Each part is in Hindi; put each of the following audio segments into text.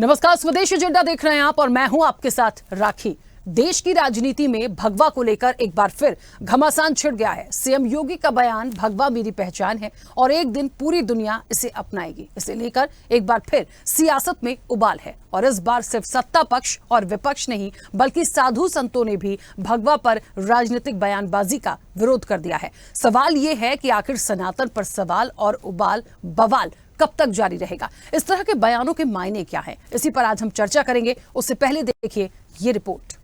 नमस्कार, स्वदेश एजेंडा देख रहे हैं आप और मैं हूं आपके साथ राखी। देश की राजनीति में भगवा को लेकर एक बार फिर घमासान छिड़ गया है। सीएम योगी का बयान भगवा मेरी पहचान है और एक दिन पूरी दुनिया इसे अपनाएगी, इसे लेकर एक बार फिर सियासत में उबाल है। और इस बार सिर्फ सत्ता पक्ष और विपक्ष नहीं बल्कि साधु संतों ने भी भगवा पर राजनीतिक बयानबाजी का विरोध कर दिया है। सवाल ये है कि आखिर सनातन पर सवाल और उबाल बवाल कब तक जारी रहेगा? इस तरह के बयानों के मायने क्या हैं? इसी पर आज हम चर्चा करेंगे। उससे पहले देखिए ये रिपोर्ट।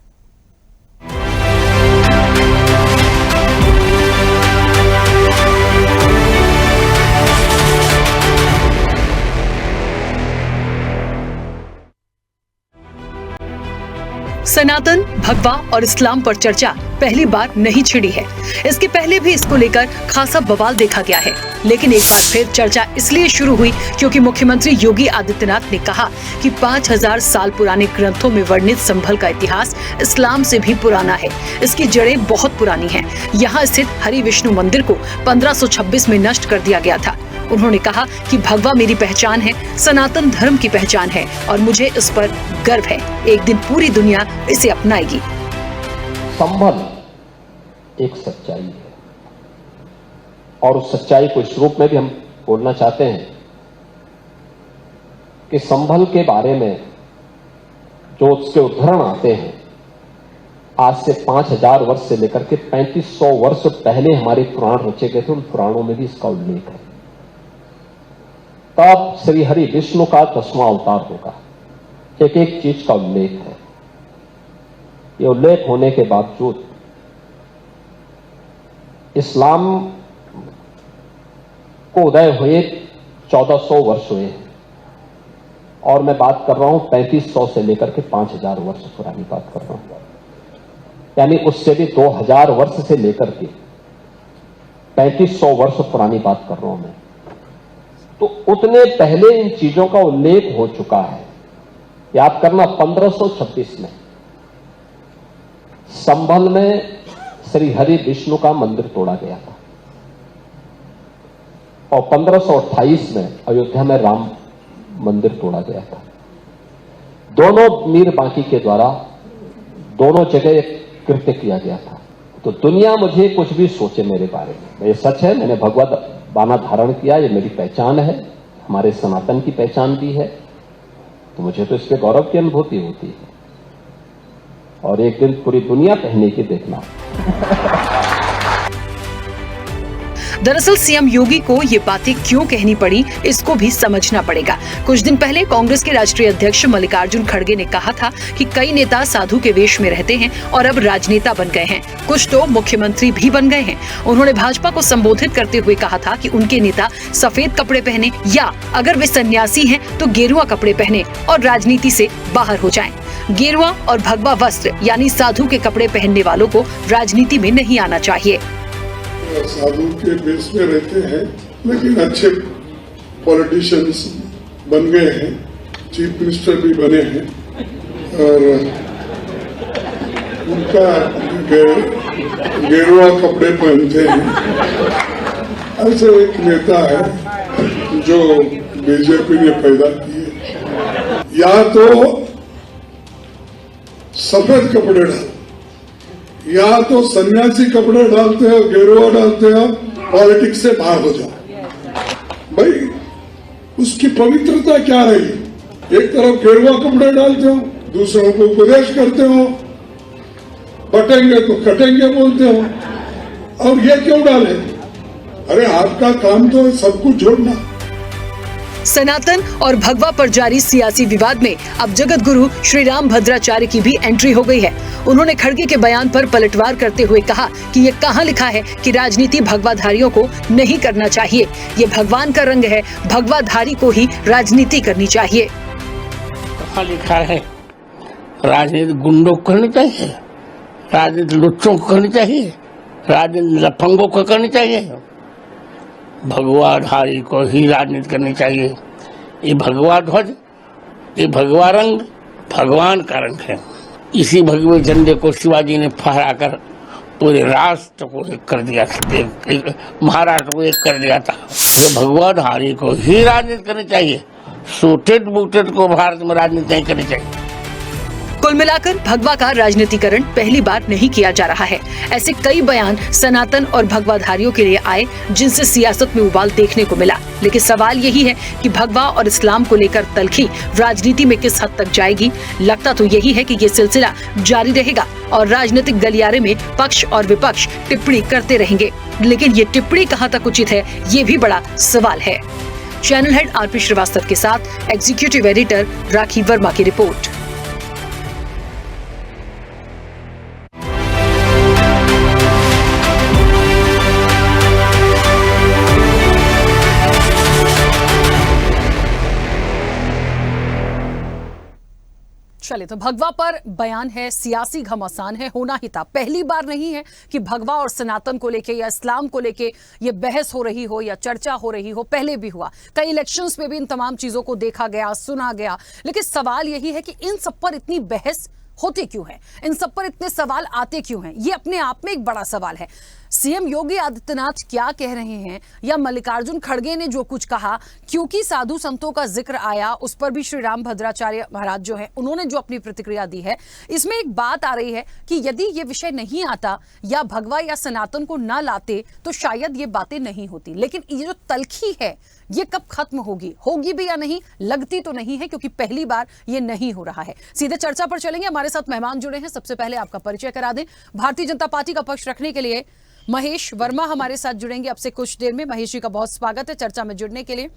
सनातन, भगवा और इस्लाम पर चर्चा पहली बार नहीं छिड़ी है। इसके पहले भी इसको लेकर खासा बवाल देखा गया है, लेकिन एक बार फिर चर्चा इसलिए शुरू हुई क्योंकि मुख्यमंत्री योगी आदित्यनाथ ने कहा कि 5000 साल पुराने ग्रंथों में वर्णित संभल का इतिहास इस्लाम से भी पुराना है। इसकी जड़ें बहुत पुरानी हैं। यहाँ स्थित हरि विष्णु मंदिर को 1526 में नष्ट कर दिया गया था। उन्होंने कहा कि भगवा मेरी पहचान है, सनातन धर्म की पहचान है और मुझे इस पर गर्व है। एक दिन पूरी दुनिया इसे अपनाएगी। संभल एक सच्चाई है और उस सच्चाई को इस रूप में भी हम बोलना चाहते हैं कि संभल के बारे में जो उसके उदाहरण आते हैं, आज से 5000 वर्ष से लेकर के 3500 वर्ष पहले हमारे पुराण रचे गए थे। उन पुराणों में भी इसका उल्लेख है। तब श्री हरि विष्णु का 10वां अवतार होगा। एक एक चीज का उल्लेख है। ये उल्लेख होने के बावजूद इस्लाम को उदय हुए 1400 वर्ष हुए हैं और मैं बात कर रहा हूं 3500 से लेकर के 5000 वर्ष पुरानी बात कर रहा हूं। यानी उससे भी 2000 वर्ष से लेकर के 3500 वर्ष पुरानी बात कर रहा हूं मैं। तो उतने पहले इन चीजों का उल्लेख हो चुका है। याद करना, 1526 में संभल में श्री हरि विष्णु का मंदिर तोड़ा गया था और 1528 में अयोध्या में राम मंदिर तोड़ा गया था। दोनों मीर बांकी के द्वारा दोनों जगह कृत्य किया गया था। तो दुनिया मुझे कुछ भी सोचे मेरे बारे में, ये सच है। मैंने भगवत बाना धारण किया, ये मेरी पहचान है, हमारे सनातन की पहचान भी है। तो मुझे तो इस पे गौरव की अनुभूति होती है और एक दिन पूरी दुनिया पहने की देखना। दरअसल सीएम योगी को ये बातें क्यों कहनी पड़ी, इसको भी समझना पड़ेगा। कुछ दिन पहले कांग्रेस के राष्ट्रीय अध्यक्ष मल्लिकार्जुन खड़गे ने कहा था कि कई नेता साधु के वेश में रहते हैं और अब राजनेता बन गए हैं, कुछ तो मुख्यमंत्री भी बन गए हैं। उन्होंने भाजपा को संबोधित करते हुए कहा था कि उनके नेता सफेद कपड़े पहने या अगर वे सन्यासी हैं तो गेरुआ कपड़े पहने और राजनीति से बाहर हो जाएं। गेरुआ और भगवा वस्त्र यानी साधु के कपड़े पहनने वालों को राजनीति में नहीं आना चाहिए। साधु के बेस में रहते हैं लेकिन अच्छे पॉलिटिशियंस बन गए हैं, चीफ मिनिस्टर भी बने हैं और उनका गेरुआ कपड़े पहनते हैं। ऐसे एक नेता है जो बीजेपी ने पैदा किए, या तो सफेद कपड़े डालते या तो सन्यासी कपड़े डालते हो, गेरुआ डालते हो, पॉलिटिक्स से बाहर हो जाओ। भाई उसकी पवित्रता क्या रही? एक तरफ गेरुआ कपड़े डालते हो, दूसरों को उपदेश करते हो, बटेंगे तो कटेंगे बोलते हो, और ये क्यों डाले? अरे आपका काम तो सब कुछ जोड़ना। सनातन और भगवा पर जारी सियासी विवाद में अब जगत गुरु श्री राम भद्राचार्य की भी एंट्री हो गई है। उन्होंने खड़गे के बयान पर पलटवार करते हुए कहा कि ये कहाँ लिखा है कि राजनीति भगवाधारियों को नहीं करना चाहिए। ये भगवान का रंग है, भगवाधारी को ही राजनीति करनी चाहिए। कहाँ लिखा है राजनीति गुंडों को करनी चाहिए, राजनीति लुच्चों को करनी चाहिए, राजनीति लफंगों को करनी चाहिए? भगवाधारी को ही राजनीति करनी चाहिए। ये भगवा ध्वज, ये भगवा रंग भगवान का रंग है। इसी भगवे झंडे को शिवाजी ने फहराकर पूरे राष्ट्र को एक कर दिया था, महाराष्ट्र को एक कर दिया था। ये भगवाधारी को ही राजनीति करनी चाहिए। सूटेड बूटेड को भारत में राजनीति नहीं करनी चाहिए। कुल मिलाकर भगवा का राजनीतिकरण पहली बार नहीं किया जा रहा है। ऐसे कई बयान सनातन और भगवाधारियों के लिए आए जिनसे सियासत में उबाल देखने को मिला। लेकिन सवाल यही है कि भगवा और इस्लाम को लेकर तल्खी राजनीति में किस हद तक जाएगी। लगता तो यही है कि ये सिलसिला जारी रहेगा और राजनीतिक गलियारे में पक्ष और विपक्ष टिप्पणी करते रहेंगे। लेकिन ये टिप्पणी कहाँ तक उचित है, ये भी बड़ा सवाल है। चैनल हेड आरपी श्रीवास्तव के साथ एग्जीक्यूटिव एडिटर राखी वर्मा की रिपोर्ट। चलिए, तो भगवा पर बयान है, सियासी घमासान है, होना ही था। पहली बार नहीं है कि भगवा और सनातन को लेके या इस्लाम को लेके ये बहस हो रही हो या चर्चा हो रही हो। पहले भी हुआ, कई इलेक्शंस में भी इन तमाम चीजों को देखा गया, सुना गया। लेकिन सवाल यही है कि इन सब पर इतनी बहस होती क्यों है, इन सब पर इतने सवाल आते क्यों हैं? ये अपने आप में एक बड़ा सवाल है। सीएम योगी आदित्यनाथ क्या कह रहे हैं या मल्लिकार्जुन खड़गे ने जो कुछ कहा, क्योंकि साधु संतों का जिक्र आया, उस पर भी श्री राम भद्राचार्य महाराज जो है उन्होंने जो अपनी प्रतिक्रिया दी है, इसमें एक बात आ रही है कि यदि ये विषय नहीं आता या भगवा या सनातन को ना लाते तो शायद ये बातें नहीं होती। लेकिन ये जो तल्खी है ये कब खत्म होगी, होगी भी या नहीं, लगती तो नहीं है, क्योंकि पहली बार ये नहीं हो रहा है। सीधे चर्चा पर चलेंगे। हमारे साथ मेहमान जुड़े हैं। सबसे पहले आपका परिचय करा दें। भारतीय जनता पार्टी का पक्ष रखने के लिए महेश वर्मा हमारे साथ जुड़ेंगे अब से कुछ देर में। महेश जी का बहुत स्वागत है चर्चा में जुड़ने के लिए।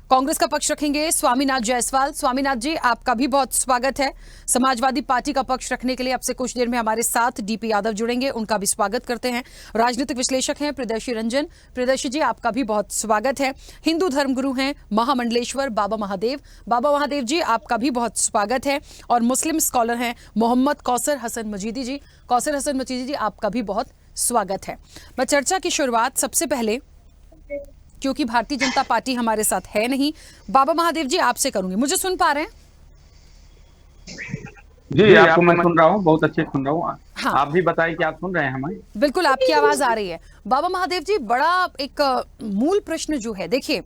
कांग्रेस का पक्ष रखेंगे स्वामीनाथ जायसवाल। स्वामीनाथ जी, आपका भी बहुत स्वागत है। समाजवादी पार्टी का पक्ष रखने के लिए अब से कुछ देर में हमारे साथ डीपी यादव जुड़ेंगे, उनका भी स्वागत करते हैं। राजनीतिक विश्लेषक हैं प्रियदर्शी रंजन। प्रियदर्शी जी, आपका भी बहुत स्वागत है। हिंदू धर्मगुरु हैं महामंडलेश्वर बाबा महादेव। बाबा महादेव जी, आपका भी बहुत स्वागत है। और मुस्लिम स्कॉलर हैं मोहम्मद कौसर हसन मजीदी जी। कौसर हसन मजीदी जी, आपका भी बहुत स्वागत है। मैं चर्चा की शुरुआत सबसे पहले, क्योंकि भारतीय जनता पार्टी हमारे साथ है नहीं, बाबा महादेव जी आपसे करूंगी। मुझे सुन पा रहे हैं? जी, आपको मैं सुन रहा हूँ, बहुत अच्छे सुन रहा हूँ। हाँ। आप भी बताइए कि आप सुन रहे हैं हमें? बिल्कुल, आपकी आवाज आ रही है। बाबा महादेव जी, बड़ा एक मूल प्रश्न जो है, देखिए,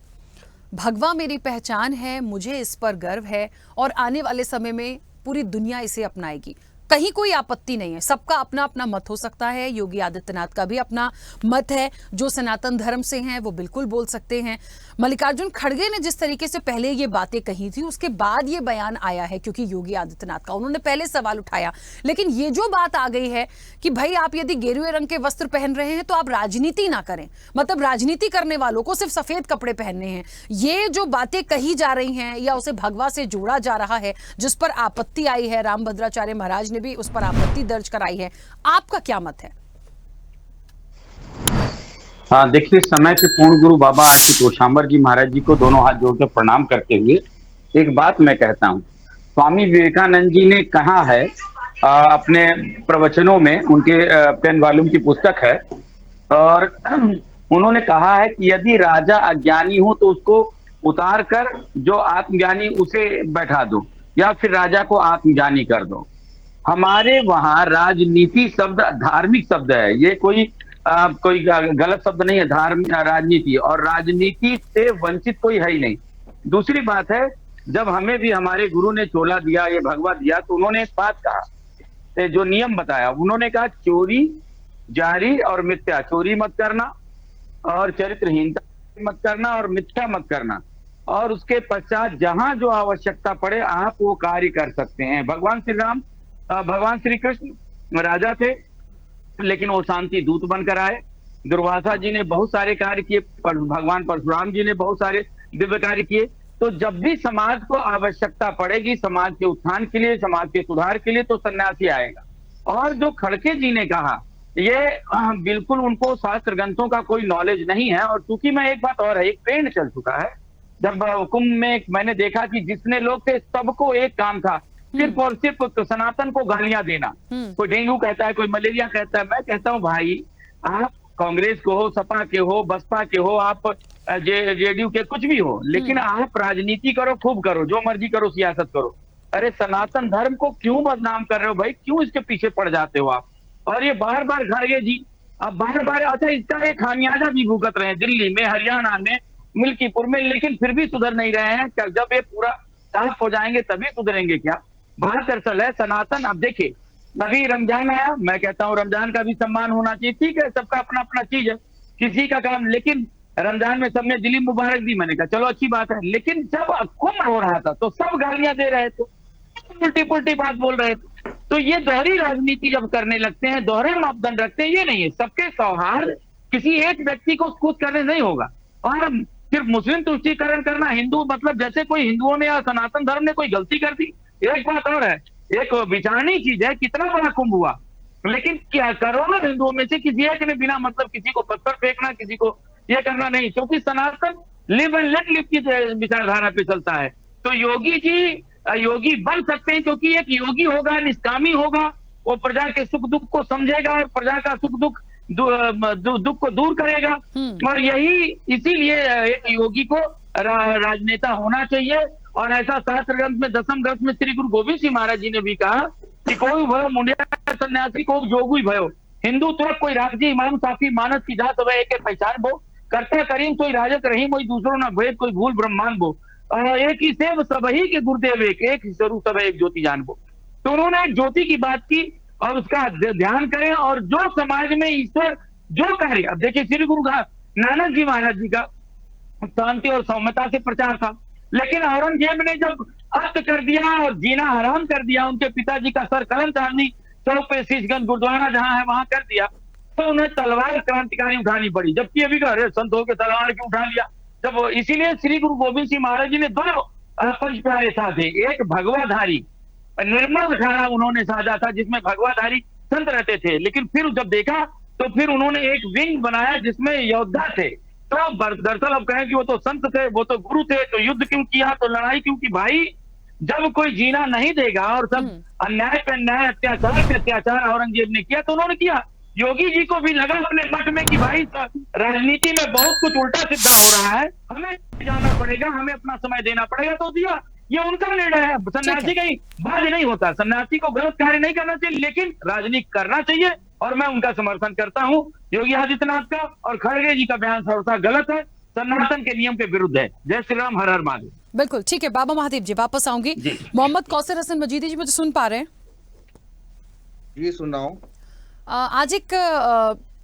भगवा मेरी पहचान है, मुझे इस पर गर्व है और आने वाले समय में पूरी दुनिया इसे अपनाएगी, कहीं कोई आपत्ति नहीं है। सबका अपना अपना मत हो सकता है। योगी आदित्यनाथ का भी अपना मत है। जो सनातन धर्म से हैं वो बिल्कुल बोल सकते हैं। मल्लिकार्जुन खड़गे ने जिस तरीके से पहले ये बातें कही थी, उसके बाद ये बयान आया है क्योंकि योगी आदित्यनाथ का, उन्होंने पहले सवाल उठाया। लेकिन ये जो बात आ गई है कि भाई आप यदि गेरुए रंग के वस्त्र पहन रहे हैं तो आप राजनीति ना करें, मतलब राजनीति करने वालों को सिर्फ सफेद कपड़े पहनने हैं। ये जो बातें कही जा रही हैं या उसे भगवा से जोड़ा जा रहा है, जिस पर आपत्ति आई है, राम भद्राचार्य महाराज ने भी उस पर आपत्ति दर्ज कराई है, आपका क्या मत है? हाँ, देखिए, समय के पूर्ण गुरु बाबा तोशाम्बर जी महाराज जी को दोनों हाथ जोड़कर प्रणाम करते हुए एक बात मैं कहता हूँ। स्वामी विवेकानंद जी ने कहा है अपने प्रवचनों में, उनके पेन वॉल्यूम की पुस्तक है, और उन्होंने कहा है कि यदि राजा अज्ञानी हो तो उसको उतार कर जो आत्मज्ञानी उसे बैठा दो, या फिर राजा को आत्मज्ञानी कर दो। हमारे वहां राजनीति शब्द धार्मिक शब्द है, ये कोई गलत शब्द नहीं है। धार्मिक राजनीति, और राजनीति से वंचित कोई है ही नहीं। दूसरी बात है, जब हमें भी हमारे गुरु ने चोला दिया, ये भगवा दिया, तो उन्होंने एक बात कहा, जो नियम बताया, उन्होंने कहा चोरी, जारी और मिथ्या, चोरी मत करना और चरित्रहीनता मत करना और मिथ्या मत करना, और उसके पश्चात जहां जो आवश्यकता पड़े आप वो कार्य कर सकते हैं। भगवान श्री राम, भगवान श्री कृष्ण राजा थे, लेकिन वो शांति दूत बनकर आए। दुर्वासा जी ने बहुत सारे कार्य किए, भगवान परशुराम जी ने बहुत सारे दिव्य कार्य किए। तो जब भी समाज को आवश्यकता पड़ेगी समाज के उत्थान के लिए, समाज के सुधार के लिए, तो सन्यासी आएगा। और जो खड़गे जी ने कहा, ये बिल्कुल उनको शास्त्र ग्रंथों का कोई नॉलेज नहीं है। और चूंकि मैं एक बात और है, एक ट्रेंड चल चुका है, जब कुंभ में मैंने देखा कि जितने लोग थे सबको एक काम था, सिर्फ और सिर्फ सनातन को गालियां देना। कोई डेंगू कहता है, कोई मलेरिया कहता है। मैं कहता हूं भाई, आप कांग्रेस के हो, सपा के हो, बसपा के हो, आप जेडीयू के कुछ भी हो, लेकिन आप राजनीति करो, खूब करो, जो मर्जी करो, सियासत करो। अरे सनातन धर्म को क्यों बदनाम कर रहे हो भाई? क्यों इसके पीछे पड़ जाते हो आप? और ये बार बार खड़गे जी अब बार बार, अच्छा, इसका एक खामियाजा भी भुगत रहे हैं। दिल्ली में, हरियाणा में मिल्कीपुर में, लेकिन फिर भी सुधर नहीं रहे हैं। जब ये पूरा साफ हो जाएंगे तभी सुधरेंगे क्या? बात दरअसल है सनातन। अब देखिए, अभी रमजान आया, मैं कहता हूँ रमजान का भी सम्मान होना चाहिए, ठीक है, सबका अपना अपना चीज है, किसी का काम, लेकिन रमजान में सबने दिली मुबारक दी, मैंने कहा चलो अच्छी बात है। लेकिन जब कुंभ हो रहा था तो सब गालियां दे रहे थे, उल्टी पुल्टी बात बोल रहे थे। तो ये दोहरी राजनीति जब करने लगते हैं, दोहरे मापदंड रखते हैं, ये नहीं है। सबके सौहार्द किसी एक व्यक्ति को खुद करने नहीं होगा। और सिर्फ मुस्लिम तुष्टीकरण करना, हिंदू मतलब जैसे कोई हिंदुओं ने या सनातन धर्म ने कोई गलती कर दी। एक बात और है, एक विचारणी चीज है, कितना बड़ा कुंभ हुआ, लेकिन क्या करोड़ों हिंदुओं में से किसी एक ने बिना मतलब किसी को पत्थर फेंकना, किसी को ये करना नहीं, क्योंकि सनातन लिव एंड लेट लिव की विचारधारा पे चलता है। तो योगी जी योगी बन सकते हैं, क्योंकि एक योगी होगा, निष्कामी होगा, वो प्रजा के सुख दुख को समझेगा और प्रजा का सुख दुख दुख को दूर करेगा। और यही इसीलिए एक योगी को राजनेता होना चाहिए। और ऐसा शास्त्र ग्रंथ में 10वें ग्रंथ में श्री गुरु गोविंद सिंह महाराज जी ने भी कहा कि कोई भयो मुंडिया सन्यासी को जोगुई भयो, हिंदू तो कोई राजी इमाम साफी मानस की जात वह एक पहचान बो, करता करीम कोई राजक रहीम कोई दूसरों न भेद कोई भूल ब्रह्मांड बो, एक ही सेव सब ही के गुरुदेव एक ही स्वरूप सब एक ज्योति जान बो। तो उन्होंने एक ज्योति की बात की और उसका ध्यान करें। और जो समाज में ईश्वर जो कार्य, अब देखिए श्री गुरु नानक जी महाराज जी का शांति और सौम्यता से प्रचार था, लेकिन औरंगजेब ने जब अस्त कर दिया और जीना हराम कर दिया, उनके पिताजी का सर कलम चांदनी चौक पे शीशगंज गुरुद्वारा जहां है वहां कर दिया, तो उन्हें तलवार क्रांतिकारी उठानी पड़ी। जबकि अभी अरे संत होकर तलवार क्यों उठा लिया? जब इसीलिए श्री गुरु गोविंद सिंह महाराज जी ने दो पंच प्यारे साधे, एक भगवाधारी निर्मल अखाड़ा उन्होंने साधा था जिसमें भगवाधारी संत रहते थे, लेकिन फिर जब देखा तो फिर उन्होंने एक विंग बनाया जिसमें योद्धा थे। तो दरअसल अब कहें कि वो तो संत थे, वो तो गुरु थे, तो युद्ध क्यों किया, तो लड़ाई क्यों की? भाई जब कोई जीना नहीं देगा और सब अन्याय पे अन्याय, अत्याचार पे अत्याचार औरंगजेब ने किया, तो उन्होंने किया। योगी जी को भी लगा अपने मठ में कि भाई राजनीति में बहुत कुछ उल्टा सीधा हो रहा है, हमें जाना पड़ेगा, हमें अपना समय देना पड़ेगा, तो दिया। ये उनका निर्णय है। सन्यासी कहीं बाध्य नहीं होता, सन्यासी को गलत कार्य नहीं करना चाहिए, लेकिन राजनीति करना चाहिए। और मैं उनका समर्थन करता हूं, योगी आदित्यनाथ का। और खड़गे जी का बयान सर्वथा गलत है, सनातन के नियम के विरुद्ध है। जय श्री राम, हर हर महादेव। बिल्कुल ठीक है बाबा महादेव जी, वापस आऊंगी। मोहम्मद कौसर हसन मजीदी जी, मुझे सुन पा रहे हैं? जी सुन रहा हूं। आज एक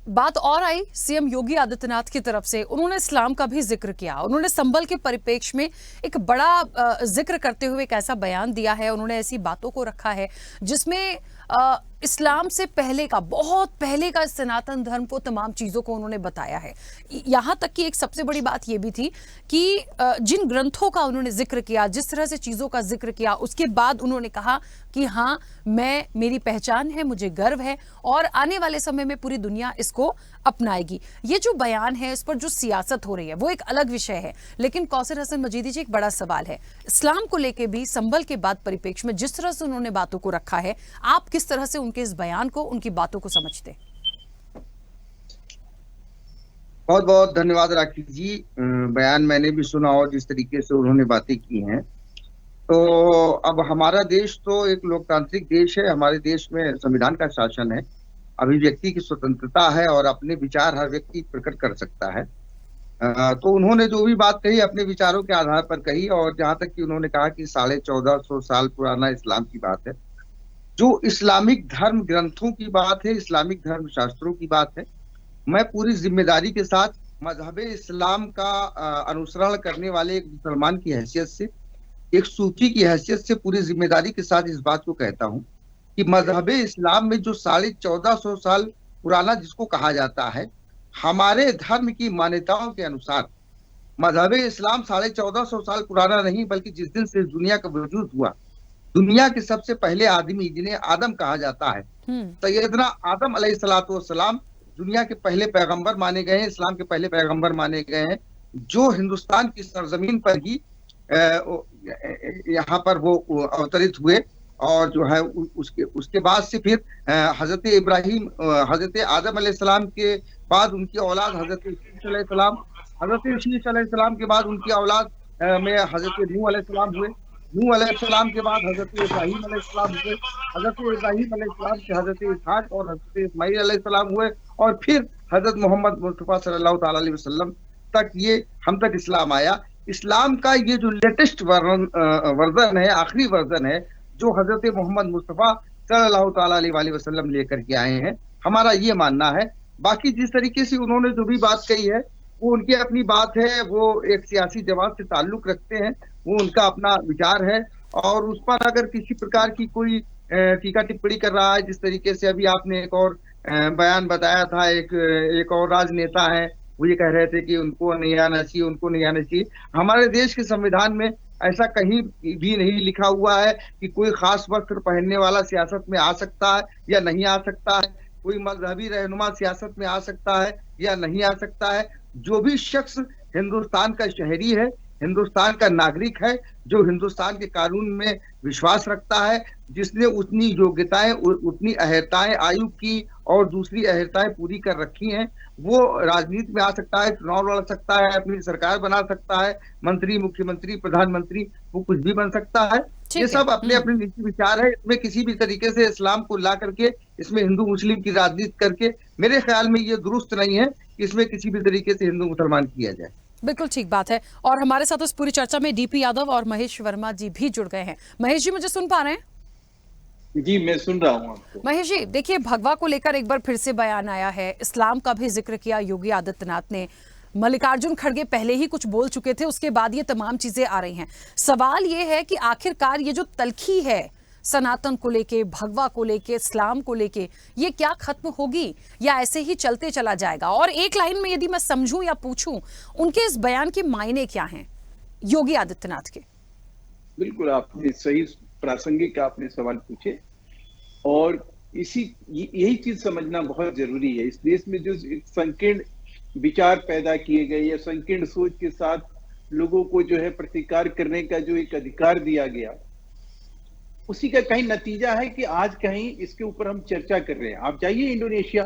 बात और आई सीएम योगी आदित्यनाथ की तरफ से, उन्होंने इस्लाम का भी जिक्र किया। उन्होंने संभल के परिप्रेक्ष्य में एक बड़ा जिक्र करते हुए एक ऐसा बयान दिया है, उन्होंने ऐसी बातों को रखा है जिसमें इस्लाम से पहले का, बहुत पहले का सनातन धर्म को, तमाम चीज़ों को उन्होंने बताया है। यहाँ तक कि एक सबसे बड़ी बात ये भी थी कि जिन ग्रंथों का उन्होंने जिक्र किया, जिस तरह से चीज़ों का जिक्र किया, उसके बाद उन्होंने कहा कि हाँ, मेरी पहचान है, मुझे गर्व है और आने वाले समय में पूरी दुनिया इसको अपनाएगी। ये जो बयान है, इस पर जो सियासत हो रही है वो एक अलग विषय है, लेकिन कौसर हसन मजीदी जी, एक बड़ा सवाल है इस्लाम को लेके भी। संभल के बाद परिप्रेक्ष्य में जिस तरह से उन्होंने बातों को रखा है, आप किस तरह से उनके इस बयान को, उनकी बातों को समझते? बहुत बहुत धन्यवाद राखी जी। बयान मैंने भी सुना और जिस तरीके से उन्होंने बातें की हैं, तो अब हमारा देश तो एक लोकतांत्रिक देश है, हमारे देश में संविधान का शासन है, अभिव्यक्ति की स्वतंत्रता है और अपने विचार हर व्यक्ति प्रकट कर सकता है। तो उन्होंने जो भी बात कही अपने विचारों के आधार पर कही। और जहां तक कि उन्होंने कहा कि 1450 साल पुराना इस्लाम की बात है, जो इस्लामिक धर्म ग्रंथों की बात है, इस्लामिक धर्म शास्त्रों की बात है, मैं पूरी जिम्मेदारी के साथ मजहब इस्लाम का अनुसरण करने वाले एक मुसलमान की हैसियत से, एक सूफी की हैसियत से पूरी जिम्मेदारी के साथ इस बात को कहता हूं कि मजहब इस्लाम में जो 1450 साल पुराना जिसको कहा जाता है, हमारे धर्म की मान्यताओं के अनुसार मजहब इस्लाम 1450 साल पुराना नहीं, बल्कि जिस दिन से दुनिया का वजूद हुआ, दुनिया के सबसे पहले आदमी जिन्हें आदम कहा जाता है, सैयदना आदम अलैहिस्सलाम दुनिया के पहले पैगंबर माने गए हैं, इस्लाम के पहले पैगंबर माने गए हैं, जो हिंदुस्तान की सरजमीन पर ही यहाँ पर वो अवतरित हुए। और जो है उसके बाद से फिर हजरत इब्राहिम, हजरत आदम अलैहिस्सलाम के बाद उनकी औलाद हजरत शीश अलैहिस्सलाम, हजरत शीश अलैहिस्सलाम के बाद उनकी औलाद में हजरत नूह अलैहिस्सलाम हुए, नूह अलैहिस्सलाम के बाद हजरत इब्राहिम अलैहिस्सलाम हुए, हजरत इब्राहिम अलैहिस्सलाम से हजरत इसहाक और हजरत इस्माईल अलैहिस्सलाम हुए, और फिर हजरत मोहम्मद मुस्तफा सल्लल्लाहु अलैहि वसल्लम तक ये हम तक इस्लाम आया। इस्लाम का ये जो लेटेस्ट वर्जन है, आखिरी वर्जन है, जो हजरत मोहम्मद मुस्तफ़ा सल्लल्लाहु ताला अलैहि वसल्लम लेकर के आए हैं, हमारा ये मानना है। बाकी जिस तरीके से उन्होंने जो भी बात कही है वो उनकी अपनी बात है, वो एक सियासी जमात से ताल्लुक रखते हैं, वो उनका अपना विचार है, और उस पर अगर किसी प्रकार की कोई टीका टिप्पणी कर रहा है, जिस तरीके से अभी आपने एक और बयान बताया था, एक और राजनेता है, वो ये कह रहे थे कि उनको नहीं आना चाहिए, उनको नहीं आना चाहिए। हमारे देश के संविधान में ऐसा कहीं भी नहीं लिखा हुआ है कि कोई खास वस्त्र पहनने वाला सियासत में आ सकता है या नहीं आ सकता है, कोई मजहबी रहनुमा सियासत में आ सकता है या नहीं आ सकता है। जो भी शख्स हिंदुस्तान का शहरी है, हिंदुस्तान का नागरिक है, जो हिंदुस्तान के कानून में विश्वास रखता है, जिसने उतनी योग्यताएं, उतनी अहर्ताएं आयु की और दूसरी अहर्ताएं पूरी कर रखी हैं, वो राजनीति में आ सकता है, चुनाव लड़ सकता है, अपनी सरकार बना सकता है, मंत्री, मुख्यमंत्री, प्रधानमंत्री, वो कुछ भी बन सकता है। ये सब अपने अपने निजी विचार है। इसमें किसी भी तरीके से इस्लाम को ला करके इसमें हिंदू मुस्लिम की राजनीति करके मेरे ख्याल में ये दुरुस्त नहीं है कि इसमें किसी भी तरीके से हिंदू मुसलमान किया जाए। बिल्कुल ठीक बात है। और हमारे साथ इस पूरी चर्चा में डीपी यादव और महेश वर्मा जी भी जुड़ गए हैं। महेश जी, मुझे सुन पा रहे हैं? जी, मैं सुन रहा हूँ आपको। महेश जी, देखिए, भगवा को लेकर एक बार फिर से बयान आया है, इस्लाम का भी जिक्र किया योगी आदित्यनाथ ने। मल्लिकार्जुन खड़गे पहले ही कुछ बोल चुके थे, उसके बाद ये तमाम चीजें आ रही हैं। सवाल ये है कि आखिरकार ये जो तलखी है सनातन को लेके, भगवा को लेके, इस्लाम को लेके, ये क्या खत्म होगी या ऐसे ही चलते चला जाएगा? और एक लाइन में यदि मैं समझूं या पूछूं, उनके इस बयान के मायने क्या हैं योगी आदित्यनाथ के? बिल्कुल, आपने सही प्रासंगिक आपने सवाल पूछे, और यही चीज समझना बहुत जरूरी है। इस देश में जो संकीर्ण विचार पैदा किए गए या संकीर्ण सोच के साथ लोगों को जो है प्रतिकार करने का जो एक अधिकार दिया गया, उसी का कहीं नतीजा है कि आज कहीं इसके ऊपर हम चर्चा कर रहे हैं। आप जाइए इंडोनेशिया,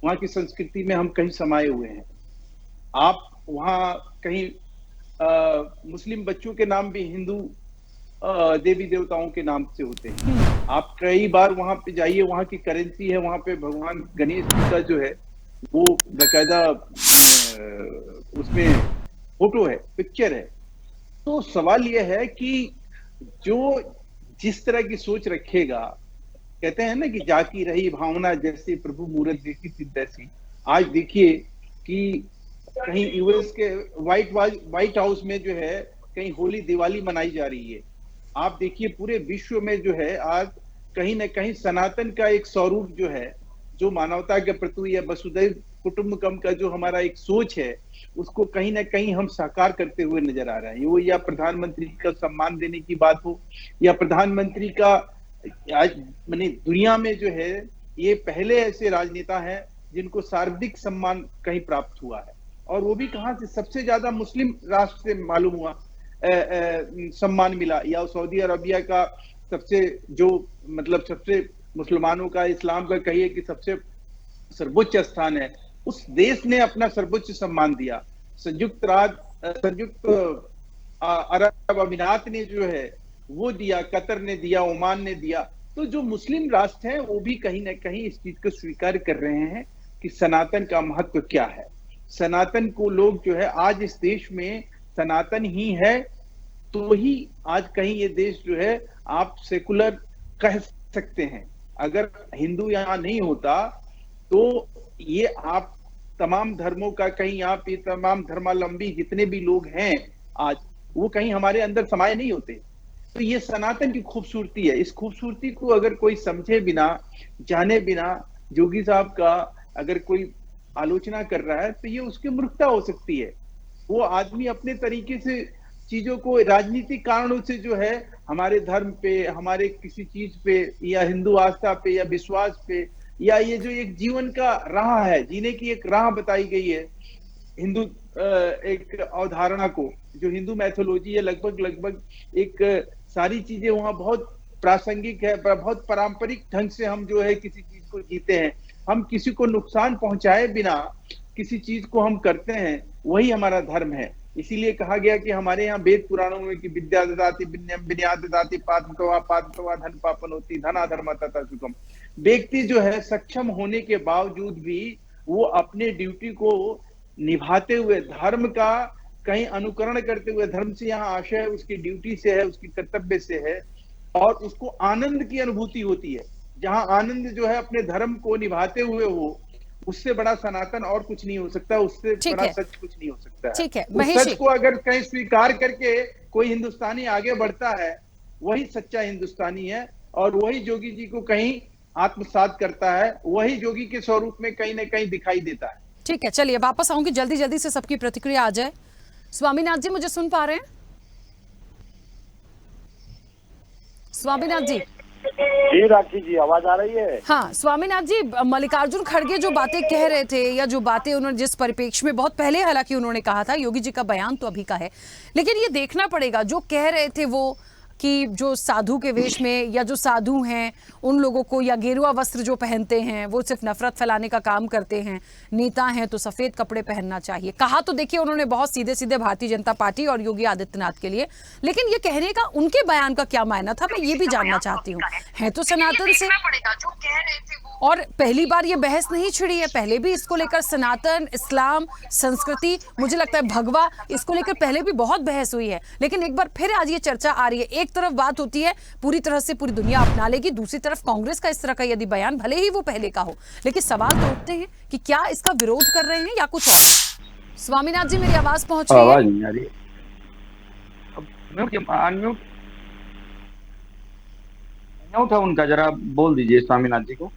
वहां की संस्कृति में हम कहीं समाये हुए हैं। आप वहां कहीं मुस्लिम बच्चों के नाम भी हिंदू देवी देवताओं के नाम से होते हैं। आप कई बार वहां पे जाइए, वहां की करेंसी है, वहां पे भगवान गणेश जी का जो है वो बकायदा उसमें फोटो है, पिक्चर है। तो सवाल यह है कि जो जिस तरह की सोच रखेगा, कहते हैं ना कि जाकी रही भावना जैसे प्रभु मूरत देखी सिद्ध ऐसी। आज देखिए कि कहीं यूएस के व्हाइट हाउस में जो है कहीं होली दिवाली मनाई जा रही है। आप देखिए पूरे विश्व में जो है आज कहीं ना कहीं सनातन का एक स्वरूप जो है, जो मानवता के प्रति या वसुधैव कुटुंबकम का जो हमारा एक सोच है, उसको कहीं ना कहीं हम साकार करते हुए नजर आ रहे हैं। वो या प्रधानमंत्री का सम्मान देने की बात हो, या प्रधानमंत्री का आज माने दुनिया में जो है ये पहले ऐसे राजनेता हैं जिनको सर्वाधिक सम्मान कहीं प्राप्त हुआ है, और वो भी कहां से? सबसे ज्यादा मुस्लिम राष्ट्र से मालूम हुआ सम्मान मिला, या सऊदी अरबिया का सबसे जो मतलब सबसे मुसलमानों का, इस्लाम का कहिए कि सबसे सर्वोच्च स्थान है, उस देश ने अपना सर्वोच्च सम्मान दिया। संयुक्त अरब अमीरात ने जो है वो दिया, कतर ने दिया, ओमान ने दिया। तो जो मुस्लिम राष्ट्र हैं वो भी कहीं ना कहीं इस चीज को स्वीकार कर रहे हैं कि सनातन का महत्व क्या है। सनातन को लोग जो है आज इस देश में सनातन ही है तो ही आज कहीं ये देश जो है आप सेकुलर कह सकते हैं। अगर हिंदू यहाँ नहीं होता तो ये आप तमाम धर्मों का कहीं आप ये तमाम धर्मावलंबी जितने भी लोग हैं आज, वो कहीं हमारे अंदर समाये नहीं होते। तो ये सनातन की खूबसूरती है। इस खूबसूरती को अगर कोई समझे बिना, जाने बिना जोगी साहब का अगर कोई आलोचना कर रहा है तो ये उसकी मूर्खता हो सकती है। वो आदमी अपने तरीके से चीजों को राजनीतिक कारणों से जो है हमारे धर्म पे, हमारे किसी चीज पे, या हिंदू आस्था पे या विश्वास पे, या ये जो एक जीवन का राह है, जीने की एक राह बताई गई है हिंदू एक अवधारणा को, जो हिंदू मैथोलॉजी है, लगभग एक सारी चीजें वहाँ बहुत प्रासंगिक है, बहुत पारंपरिक ढंग से हम जो है किसी चीज को जीते हैं। हम किसी को नुकसान पहुंचाए बिना किसी चीज को हम करते हैं, वही हमारा धर्म है। इसीलिए कहा गया कि हमारे यहाँ वेद पुराणों में कि विद्या ददाति विनया ददाति पादत्वा धन पापन होती धना धर्म तथा सुखम। व्यक्ति जो है सक्षम होने के बावजूद भी वो अपने ड्यूटी को निभाते हुए, धर्म का कहीं अनुकरण करते हुए, धर्म से यहाँ आशय है, उसकी ड्यूटी से है, उसकी कर्तव्य से है, और उसको आनंद की अनुभूति होती है। जहां आनंद जो है अपने धर्म को निभाते हुए हो, उससे बड़ा सनातन और कुछ नहीं हो सकता, उससे बड़ा सच कुछ नहीं हो सकता है। ठीक है, उस सच को अगर कहीं स्वीकार करके कोई हिंदुस्तानी आगे बढ़ता है, वही सच्चा हिंदुस्तानी है, और वही जोगी जी को कहीं आत्मसात करता है, वही जोगी के स्वरूप में कहीं ना कहीं दिखाई देता है। ठीक है, चलिए वापस आऊंगी, जल्दी जल्दी से सबकी प्रतिक्रिया आ जाए। स्वामीनाथ जी मुझे सुन पा रहे हैं? स्वामीनाथ जी जी, राखी जी आवाज आ रही है? हाँ स्वामीनाथ जी, मल्लिकार्जुन खड़गे जो बातें कह रहे थे, या जो बातें उन्होंने जिस परिप्रेक्ष्य में बहुत पहले हालांकि उन्होंने कहा था, योगी जी का बयान तो अभी का है, लेकिन ये देखना पड़ेगा जो कह रहे थे वो कि जो साधु के वेश में या जो साधु हैं उन लोगों को, या गेरुआ वस्त्र जो पहनते हैं वो सिर्फ नफरत फैलाने का काम करते हैं, नेता हैं तो सफेद कपड़े पहनना चाहिए। कहा तो देखिए उन्होंने बहुत सीधे सीधे भारतीय जनता पार्टी और योगी आदित्यनाथ के लिए, लेकिन ये कहने का उनके बयान का क्या मायना था, मैं ये भी जानना चाहती हूँ। है तो सनातन से, और पहली बार ये बहस नहीं छिड़ी है, पहले भी इसको लेकर सनातन, इस्लाम, संस्कृति, मुझे लगता है भगवा, इसको लेकर पहले भी बहुत बहस हुई है, लेकिन एक बार फिर आज ये चर्चा आ रही है। एक तरफ बात होती है पूरी तरह से पूरी दुनिया अपना लेगी, दूसरी तरफ कांग्रेस का इस तरह का यदि बयान, भले ही वो पहले का हो, लेकिन सवाल तो उठते हैं कि क्या इसका विरोध कर रहे हैं या कुछ और। स्वामीनाथ जी मेरी आवाज पहुंच रही है? आवाज नहीं आ रही, अनम्यूट था उनका, जरा बोल दीजिए स्वामीनाथ जी को।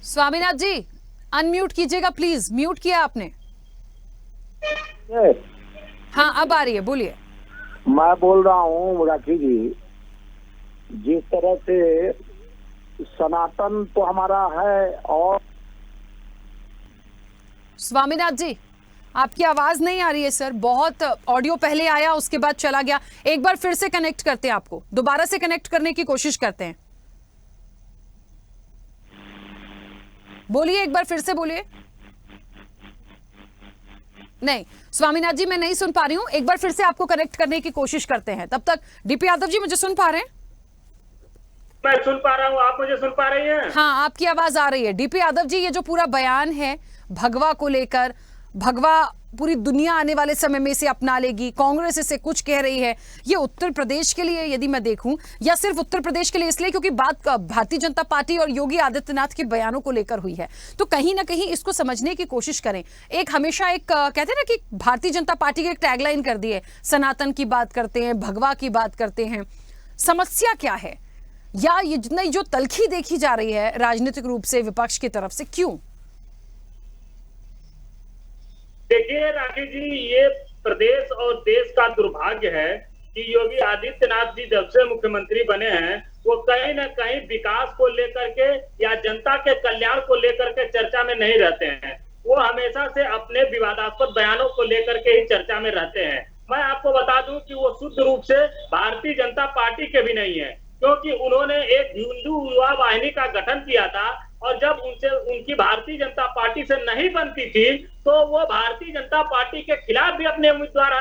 स्वामीनाथ जी अनम्यूट कीजिएगा प्लीज, म्यूट किया आपने? हाँ अब आ रही है, बोलिए। मैं बोल रहा हूँ राखी जी, जिस तरह से सनातन तो हमारा है, और स्वामीनाथ जी आपकी आवाज नहीं आ रही है सर, बहुत ऑडियो पहले आया उसके बाद चला गया, एक बार फिर से कनेक्ट करते हैं, आपको दोबारा से कनेक्ट करने की कोशिश करते हैं, बोलिए एक बार फिर से बोलिए। नहीं स्वामीनाथ जी मैं नहीं सुन पा रही हूं, एक बार फिर से आपको कनेक्ट करने की कोशिश करते हैं। तब तक डीपी यादव जी मुझे सुन पा रहे हैं? मैं सुन पा रहा हूं, आप मुझे सुन पा रही हैं? हाँ आपकी आवाज आ रही है। डीपी यादव जी ये जो पूरा बयान है भगवा को लेकर, भगवा पूरी दुनिया आने वाले समय में इसे अपना लेगी, कांग्रेस इसे कुछ कह रही है, ये उत्तर प्रदेश के लिए यदि मैं देखूं, या सिर्फ उत्तर प्रदेश के लिए इसलिए क्योंकि बात भारतीय जनता पार्टी और योगी आदित्यनाथ के बयानों को लेकर हुई है, तो कहीं ना कहीं इसको समझने की कोशिश करें। एक हमेशा एक कहते हैं ना कि भारतीय जनता पार्टी की एक टैगलाइन कर दी है, सनातन की बात करते हैं, भगवा की बात करते हैं, समस्या क्या है, या ये जितनी जो तलखी देखी जा रही है राजनीतिक रूप से विपक्ष की तरफ से, क्यों? देखिए राखी जी, ये प्रदेश और देश का दुर्भाग्य है कि योगी आदित्यनाथ जी जब से मुख्यमंत्री बने हैं वो कहीं ना कहीं विकास को लेकर के या जनता के कल्याण को लेकर के चर्चा में नहीं रहते हैं। वो हमेशा से अपने विवादास्पद बयानों को लेकर के ही चर्चा में रहते हैं। मैं आपको बता दूं कि वो शुद्ध रूप से भारतीय जनता पार्टी के भी नहीं है, क्योंकि उन्होंने एक हिंदू युवा वाहिनी का गठन किया था, और जब उनसे उनकी भारतीय जनता पार्टी से नहीं बनती थी तो वो भारतीय जनता पार्टी के खिलाफ भी अपने उम्मीदवार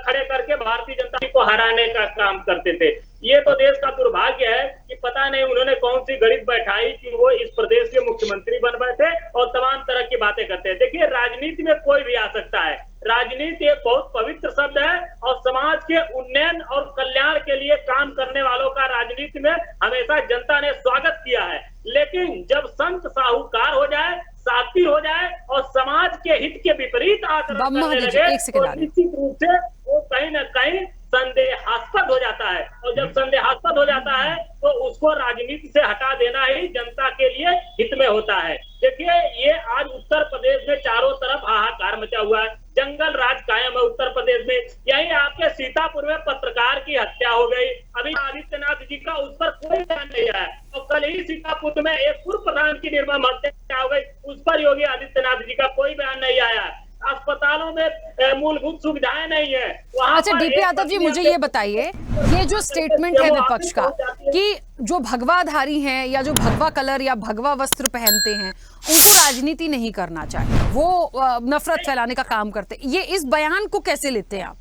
खड़े करके भारतीय जनता पार्टी को हराने का काम करते थे। ये तो देश का दुर्भाग्य है कि पता नहीं उन्होंने कौन सी गणित बैठाई कि वो इस प्रदेश के मुख्यमंत्री बन बैठे और तमाम तरह की बातें करते हैं। देखिए राजनीति में कोई भी आ सकता है, राजनीति एक बहुत पवित्र शब्द है और समाज के उन्नयन और कल्याण के लिए काम करने वालों का राजनीति में हमेशा जनता ने स्वागत किया है, लेकिन जब संत साहूकार हो जाए, शातिर हो जाए और समाज के हित के विपरीत आचरण करने लगे तो निश्चित रूप से वो कहीं ना कहीं संदेहास्पद हो जाता है, और जब संदेहास्पद हो जाता है तो उसको राजनीति से हटा देना ही जनता के लिए हित में होता है। देखिए ये आज उत्तर प्रदेश में चारों तरफ हाहाकार मचा हुआ है, जंगल राज कायम है उत्तर प्रदेश में। यही आपके सीतापुर में पत्रकार की हत्या हो गई, अभी आदित्यनाथ जी का उस पर कोई बयान नहीं आया, और कल ही सीतापुर में एक पूर्व प्रधान की निर्मम हत्या हो गई, उस पर योगी आदित्यनाथ जी का कोई बयान नहीं आया। अस्पतालों में मूलभूत सुविधाएं नहीं है। अच्छा डीपी यादव जी मुझे ये बताइए, ये जो स्टेटमेंट है विपक्ष का कि जो भगवाधारी हैं या जो भगवा कलर या भगवा वस्त्र पहनते हैं उनको राजनीति नहीं करना चाहिए, वो नफरत फैलाने का काम करते, ये इस बयान को कैसे लेते हैं आप?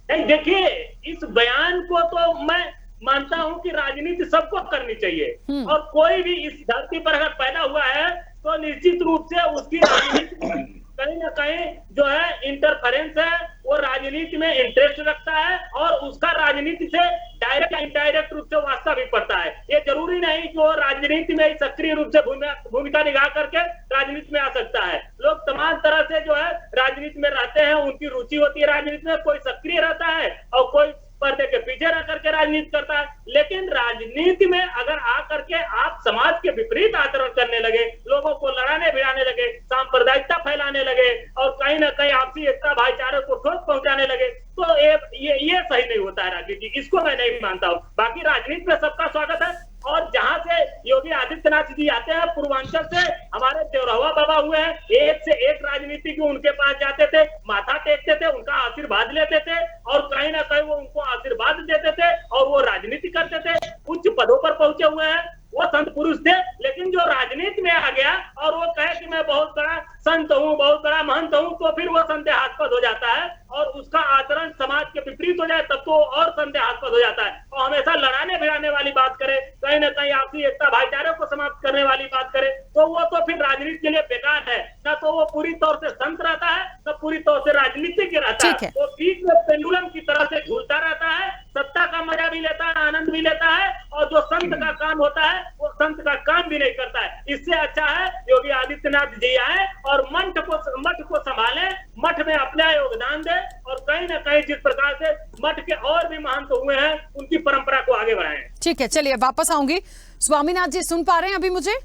नहीं देखिए, इस बयान को तो मैं मानता हूं कि राजनीति सबको करनी चाहिए, और कोई भी इस धरती पर अगर पैदा हुआ है तो निश्चित रूप से उसकी राजनीति में कहीं ना कहीं जो है इंटरफेरेंस है, वो राजनीति में इंटरेस्ट रखता है और उसका राजनीति से डायरेक्ट या इनडायरेक्ट रूप से वास्ता भी पड़ता है। ये जरूरी नहीं कि वो राजनीति में सक्रिय रूप से भूमिका निभा करके राजनीति में आ सकता है। लोग तमाम तरह से जो है राजनीति में रहते हैं, उनकी रुचि होती है राजनीति में, कोई सक्रिय रहता है और कोई पर्दे के पीछे रह करके राजनीति करता है। लेकिन राजनीति में अगर आकर के आप समाज के विपरीत आचरण करने लगे, लोगों को लड़ाने भिड़ाने लगे, सांप्रदायिकता फैलाने लगे और कहीं ना कहीं आपसी एकता भाईचारे को ठोस पहुंचाने लगे, तो ये सही नहीं होता है राजनीति। इसको मैं नहीं मानता हूँ। बाकी राजनीति में सबका स्वागत है और जहां से योगी आदित्यनाथ जी आते हैं, पूर्वांचल से हमारे देवरहवा बाबा हुए हैं, एक से एक राजनीतिज्ञ उनके पास जाते थे, माथा टेकते थे, उनका आशीर्वाद लेते थे और कहीं ना कहीं वो उनको आशीर्वाद देते थे और वो राजनीति करते थे। उच्च पदों पर पहुंचे हुए हैं, वो संत पुरुष थे। लेकिन जो राजनीति में आ गया और वो कहे कि मैं बहुत बड़ा संत हूँ, बहुत बड़ा महंत हूँ, तो फिर वो संदेहास्पद हो जाता है और उसका आचरण समाज के विपरीत हो जाए तब तो और संदेहास्पद हो जाता है। और हमेशा लड़ाने भिड़ाने वाली बात करे, कहीं ना कहीं आपसी एकता भाईचारे को समाप्त करने वाली बात करे, तो वो तो फिर राजनीति के लिए बेकार है। न तो वो पूरी तौर से संत रहता है, न पूरी तौर से राजनीतिज्ञ रहता है। वो बीच में पेंडुलम की तरह से झूलता रहता है, सत्ता का मजा भी लेता है, आनंद भी लेता है और जो संत का काम होता है वो संत का काम भी नहीं करता है। इससे अच्छा है योगी आदित्यनाथ जी आए और मठ को संभाले, मठ में अपना योगदान दे और कहीं ना कहीं जिस प्रकार से मठ के और भी महंत हुए हैं उनकी परंपरा को आगे बढ़ाएं। ठीक है, चलिए वापस आऊंगी। स्वामीनाथ जी सुन पा रहे हैं अभी मुझे?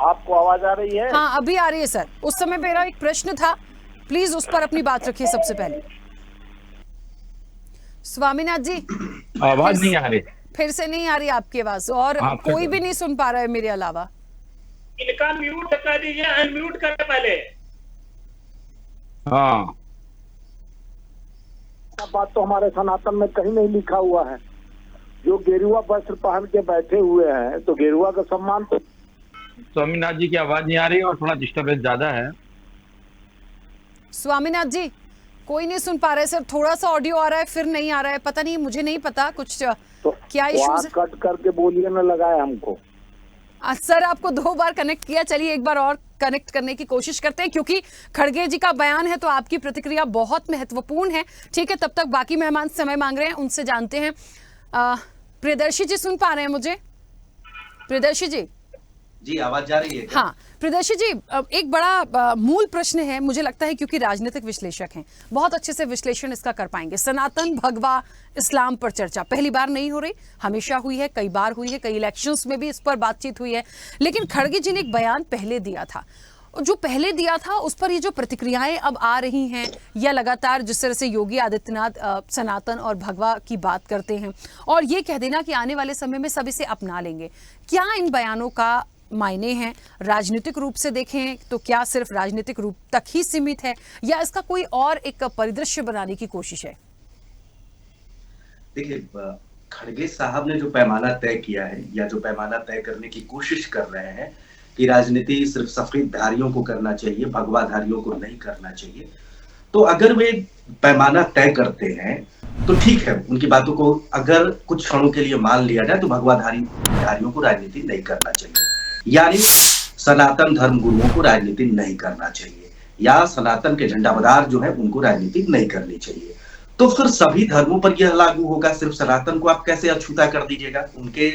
आपको आवाज आ रही है? हाँ अभी आ रही है सर। उस समय मेरा एक प्रश्न था, प्लीज उस पर अपनी बात रखिए सबसे पहले। स्वामीनाथ जी आवाज नहीं आ रही, फिर से नहीं आ रही आपकी आवाज और कोई भी नहीं सुन पा रहा है मेरे अलावा। इनका म्यूट कर दीजिए, अनम्यूट करें पहले। हाँ बात तो हमारे सनातन में कहीं नहीं लिखा हुआ है। जो गेरुआ वस्त्र पहन के बैठे हुए हैं तो गेरुआ का सम्मान तो। स्वामीनाथ जी की आवाज नहीं आ रही और थोड़ा डिस्टर्बेंस ज्यादा है। स्वामीनाथ जी कोई नहीं सुन पा रहा है सर, थोड़ा सा ऑडियो आ रहा है फिर नहीं आ रहा है, पता नहीं, मुझे नहीं पता कुछ तो क्या इश्यूज। कट करके बोलिए ना, लगाए हमको। सर आपको 2 बार कनेक्ट किया, चलिए एक बार और कनेक्ट करने की कोशिश करते हैं क्योंकि खड़गे जी का बयान है तो आपकी प्रतिक्रिया बहुत महत्वपूर्ण है। ठीक है, तब तक बाकी मेहमान समय मांग रहे हैं, उनसे जानते हैं। प्रियदर्शी जी सुन पा रहे हैं मुझे? प्रियदर्शी जी जी आवाज जा रही है क्या? हाँ प्रियदर्शी जी, एक बड़ा मूल प्रश्न है मुझे लगता है क्योंकि राजनीतिक विश्लेषक हैं, बहुत अच्छे से विश्लेषण इसका कर पाएंगे। सनातन, भगवा, इस्लाम पर चर्चा पहली बार नहीं हो रही, हमेशा हुई है, कई बार हुई है, कई इलेक्शंस में भी इस पर बातचीत हुई है। लेकिन खड़गे जी ने एक बयान पहले दिया था, जो पहले दिया था उस पर ये जो प्रतिक्रियाएं अब आ रही हैं या लगातार जिस तरह से योगी आदित्यनाथ सनातन और भगवा की बात करते हैं और ये कह देना कि आने वाले समय में सब इसे अपना लेंगे, क्या इन बयानों का मायने हैं? राजनीतिक रूप से देखें तो क्या सिर्फ राजनीतिक रूप तक ही सीमित है या इसका कोई और एक परिदृश्य बनाने की कोशिश है? देखिए, खड़गे साहब ने जो पैमाना तय किया है या जो पैमाना तय करने की कोशिश कर रहे हैं कि राजनीति सिर्फ सफेदधारियों को करना चाहिए, भगवाधारियों को नहीं करना चाहिए, तो अगर वे पैमाना तय करते हैं तो ठीक है, उनकी बातों को अगर कुछ क्षणों के लिए मान लिया जाए तो भगवाधारियों को राजनीति नहीं करना चाहिए, यानी सनातन धर्म गुरुओं को राजनीति नहीं करना चाहिए या सनातन के झंडाबदार जो है उनको राजनीति नहीं करनी चाहिए। तो फिर सभी धर्मों पर यह लागू होगा, सिर्फ सनातन को आप कैसे अछूता कर दीजिएगा? उनके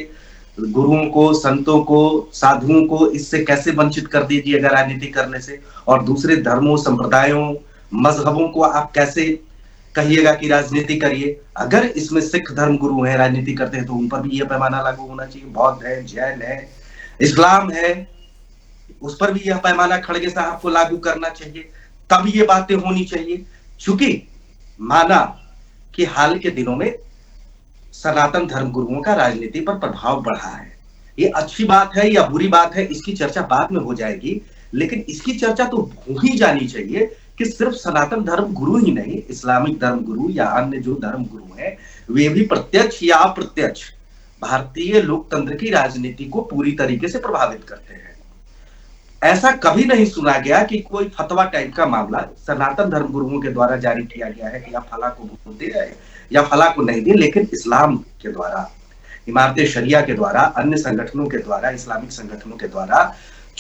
गुरुओं को, संतों को, साधुओं को इससे कैसे वंचित कर दीजिएगा राजनीति करने से? और दूसरे धर्मों, संप्रदायों, मजहबों को आप कैसे कहिएगा कि राजनीति करिए? अगर इसमें सिख धर्म गुरु हैं, राजनीति करते हैं, तो उन पर भी यह पैमाना लागू होना चाहिए। बौद्ध है, जैन है, इस्लाम है, उस पर भी यह पैमाना खड़गे साहब को लागू करना चाहिए। तब ये बातें होनी चाहिए। चूंकि माना कि हाल के दिनों में सनातन धर्म गुरुओं का राजनीति पर प्रभाव बढ़ा है, ये अच्छी बात है या बुरी बात है इसकी चर्चा बाद में हो जाएगी, लेकिन इसकी चर्चा तो हो ही जानी चाहिए कि सिर्फ सनातन धर्म गुरु ही नहीं, इस्लामिक धर्म गुरु या अन्य जो धर्म गुरु हैं वे भी प्रत्यक्ष या अप्रत्यक्ष भारतीय लोकतंत्र की राजनीति को पूरी तरीके से प्रभावित करते हैं। ऐसा कभी नहीं सुना गया कि कोई फतवा टाइप का मामला सनातन धर्म गुरुओं के द्वारा जारी किया गया है कि आप फला को वोट दे रहे या फला को नहीं दे, लेकिन इस्लाम के द्वारा, इमारत शरिया के द्वारा, अन्य संगठनों के द्वारा, इस्लामिक संगठनों के द्वारा